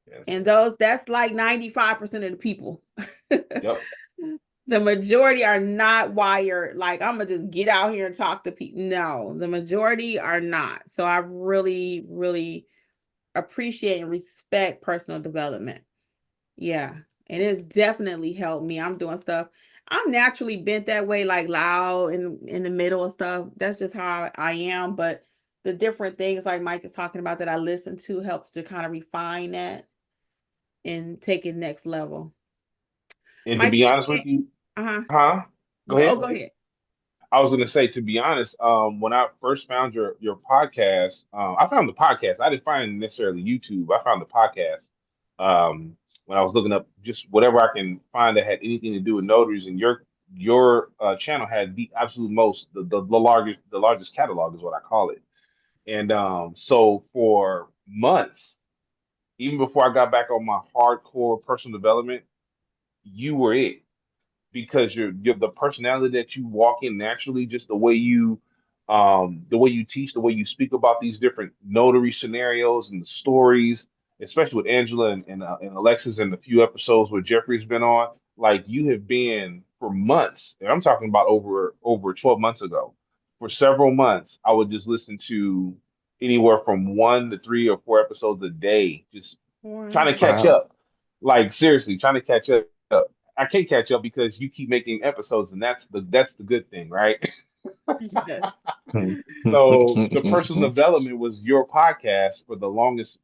Yes. And that's like 95% of the people. Yep. The majority are not wired like I'm gonna just get out here and talk to people. No, the majority are not. So I really, really appreciate and respect personal development. Yeah, it has definitely helped me. I'm doing stuff. I'm naturally bent that way, like loud and in the middle of stuff. That's just how I am. But the different things like Mike is talking about that I listen to helps to kind of refine that and take it next level. And to Mike, be honest with you, uh-huh. huh? Go ahead. Go ahead. I was gonna say, to be honest, when I first found your podcast, I found the podcast. I didn't find necessarily YouTube. I found the podcast when I was looking up just whatever I can find that had anything to do with notaries, and your channel had the absolute most the largest catalog is what I call it. And so for months, even before I got back on my hardcore personal development, you were it because you're the personality that you walk in naturally, just the way you teach, the way you speak about these different notary scenarios and the stories, especially with Angela and Alexis and the few episodes where Jeffrey's been on. Like you have been for months, and I'm talking about over 12 months ago. For several months, I would just listen to anywhere from 1 to 3 or 4 episodes a day, just trying to catch Wow. up. Like seriously, trying to catch up. I can't catch up because you keep making episodes, and that's the good thing, right? Yes. So the personal development was your podcast for the longest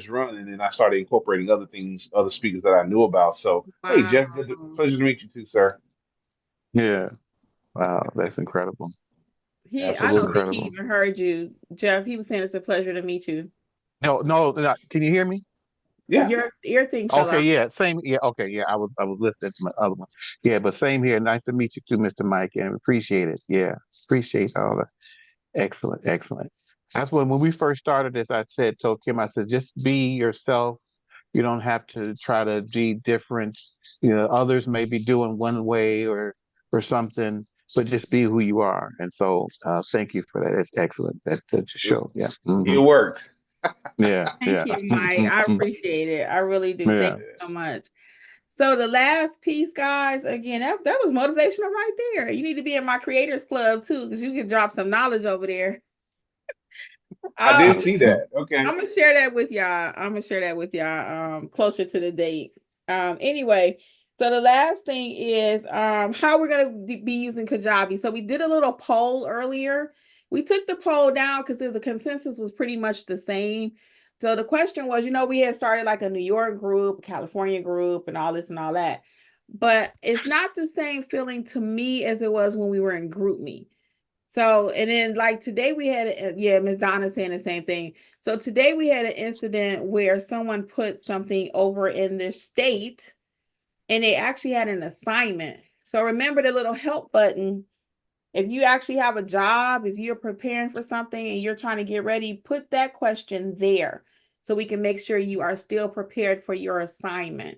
run, and then I started incorporating other things, other speakers that I knew about. So hey, Wow. Jeff, pleasure to meet you too, sir. Yeah. Wow. That's incredible. I don't Absolutely. think he Incredible. even heard you, Jeff. He was saying it's a pleasure to meet you. No, no, no. Can you hear me? Yeah, Your thing fell Okay, out. yeah, same. Yeah, okay, yeah. I was listening to my other one. Yeah, but same here. Nice to meet you too, Mr. Mike, and appreciate it. Yeah, appreciate all the excellent, excellent. That's when we first started this. Told Kim, I said, just be yourself. You don't have to try to be different. You know, others may be doing one way or something, but just be who you are. And so, thank you for that. That's excellent. That just it, show. Yeah. it worked. Yeah. Thank Yeah. you, Mike. I appreciate it. I really do. Thank Yeah. you so much. So the last piece, guys, again, that was motivational right there. You need to be in my creators club too, because you can drop some knowledge over there. I I'm did see that. Okay. gonna share that with y'all. I'm gonna share that with y'all closer to the date. Anyway, so the last thing is how we're gonna be using Kajabi. So we did a little poll earlier. We took the poll down because the consensus was pretty much the same. So the question was, we had started like a New York group, California group, and all this and all that. But it's not the same feeling to me as it was when we were in GroupMe. So, and then like today we had, Miss Donna saying the same thing. So today we had an incident where someone put something over in their state and they actually had an assignment. So remember the little help button. If you actually have a job, if you're preparing for something and you're trying to get ready, put that question there so we can make sure you are still prepared for your assignment.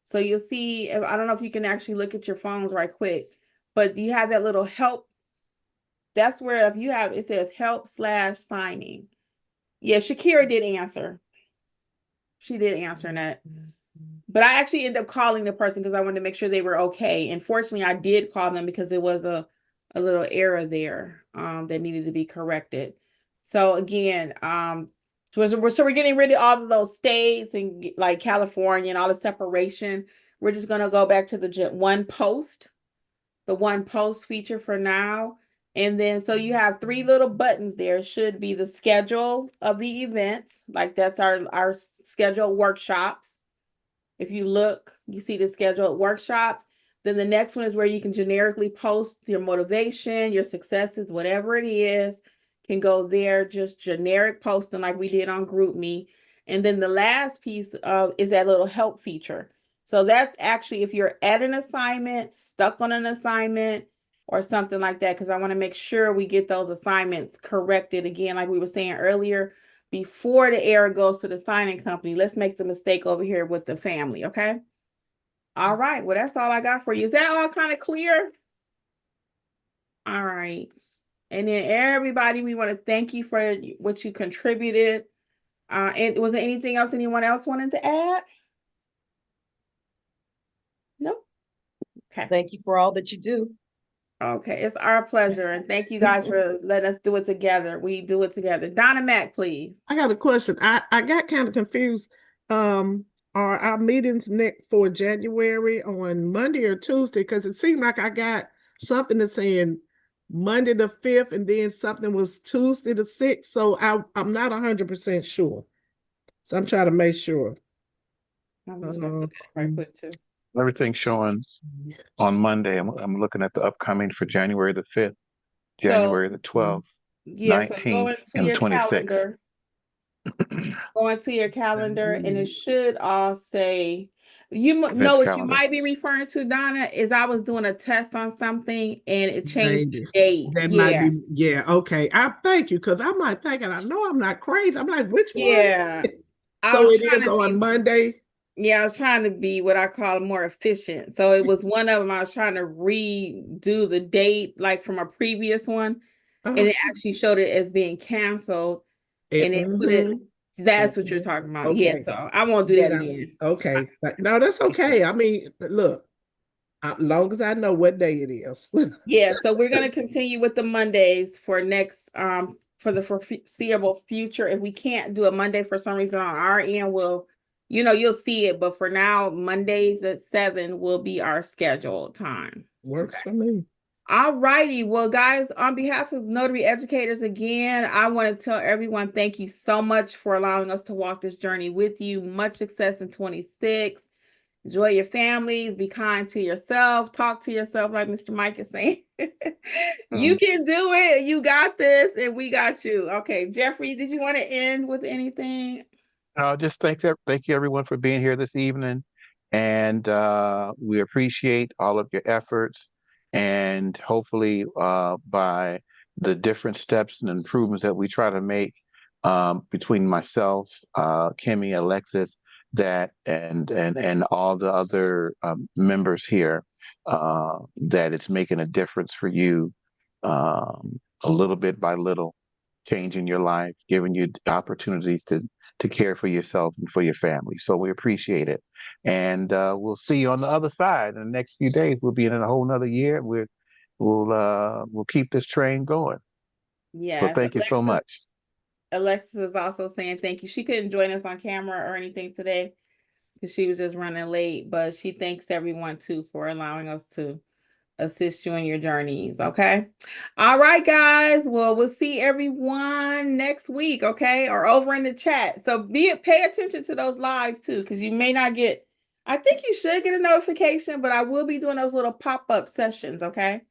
So you'll see, I don't know if you can actually look at your phones right quick, but you have that little help. That's where if you have, it says help/signing. Yeah, Shakira did answer. She did answer that. But I actually ended up calling the person because I wanted to make sure they were okay. And fortunately, I did call them because there was a little error there that needed to be corrected. So again, so we're getting rid of all of those states and like California and all the separation. We're just gonna go back to the one post feature for now. And then so you have 3 little buttons there. Should be the schedule of the events, like that's our scheduled workshops. If you look, you see the scheduled workshops. Then the next one is where you can generically post your motivation, your successes, whatever it is, can go there, just generic posting like we did on GroupMe. And then the last piece is that little help feature. So that's actually if you're at an assignment, stuck on an assignment or something like that, because I want to make sure we get those assignments corrected again, like we were saying earlier, before the error goes to the signing company. Let's make the mistake over here with the family, okay? All right, well, that's all I got for you. Is that all kind of clear? All right. And then everybody, we want to thank you for what you contributed. And was there anything else anyone else wanted to add? Nope. Okay. Thank you for all that you do. Okay, it's our pleasure. And thank you guys for letting us do it together. We do it together. Donna Mac, please. I got a question. I got kind of confused. Are our meetings next for January on Monday or Tuesday? Because it seemed like I got something that's saying Monday the 5th, and then something was Tuesday the 6th. So I'm not 100% sure. So I'm trying to make sure. Everything's showing on Monday. I'm looking at the upcoming for January the 5th, January the 12th, yeah, 19th, and 26th. Calendar. Go into your calendar, and it should all say, you know what you might be referring to, Donna, is I was doing a test on something and it changed the date. That might be, yeah, okay. I thank you, because I might think, and I know I'm not crazy. I'm like, which one? Yeah. So it is on Monday? Yeah, I was trying to be what I call more efficient. So it was one of them. I was trying to redo the date like from a previous one, and it actually showed it as being canceled. And it put it, that's what you're talking about. Okay. Yeah, so I won't do that again. Okay. No, that's okay. I mean, look, as long as I know what day it is. Yeah, so we're going to continue with the Mondays for next, for the foreseeable future. If we can't do a Monday for some reason on our end, we'll, you'll see it. But for now, Mondays at 7 will be our scheduled time. Works for me. All righty. Well, guys, on behalf of Notary Educators, again, I want to tell everyone thank you so much for allowing us to walk this journey with you. Much success in 26. Enjoy your families. Be kind to yourself. Talk to yourself, like Mr. Mike is saying. You can do it. You got this, and we got you. Okay, Jeffrey, did you want to end with anything? Just thank you everyone for being here this evening, and we appreciate all of your efforts. And hopefully, by the different steps and improvements that we try to make between myself, Kimmi, Alexis, and all the other members here, that it's making a difference for you, a little bit by little, changing your life, giving you opportunities to care for yourself and for your family. So we appreciate it. And we'll see you on the other side in the next few days. We'll be in a whole nother year. We'll keep this train going. Yeah. So thank you so much. Alexis is also saying thank you. She couldn't join us on camera or anything today because she was just running late, but she thanks everyone too for allowing us to assist you in your journeys. Okay. All right, guys. Well, we'll see everyone next week. Okay. Or over in the chat. So pay attention to those lives too, because you may not get, I think you should get a notification, but I will be doing those little pop-up sessions. Okay.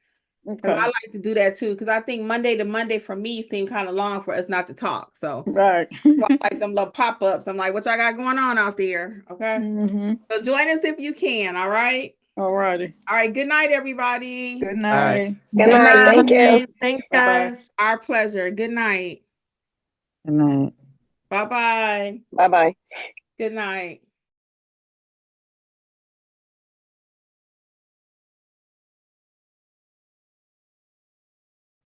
Okay. I like to do that too, because I think Monday to Monday for me seemed kind of long for us not to talk. So right. So I like them little pop-ups. I'm like, what y'all got going on out there? Okay. So join us if you can. All right. All righty. All right. Good night, everybody. Good night. Good night. Thank you. Thanks, guys. Our pleasure. Good night. Good night. Bye-bye. Bye-bye. Good night.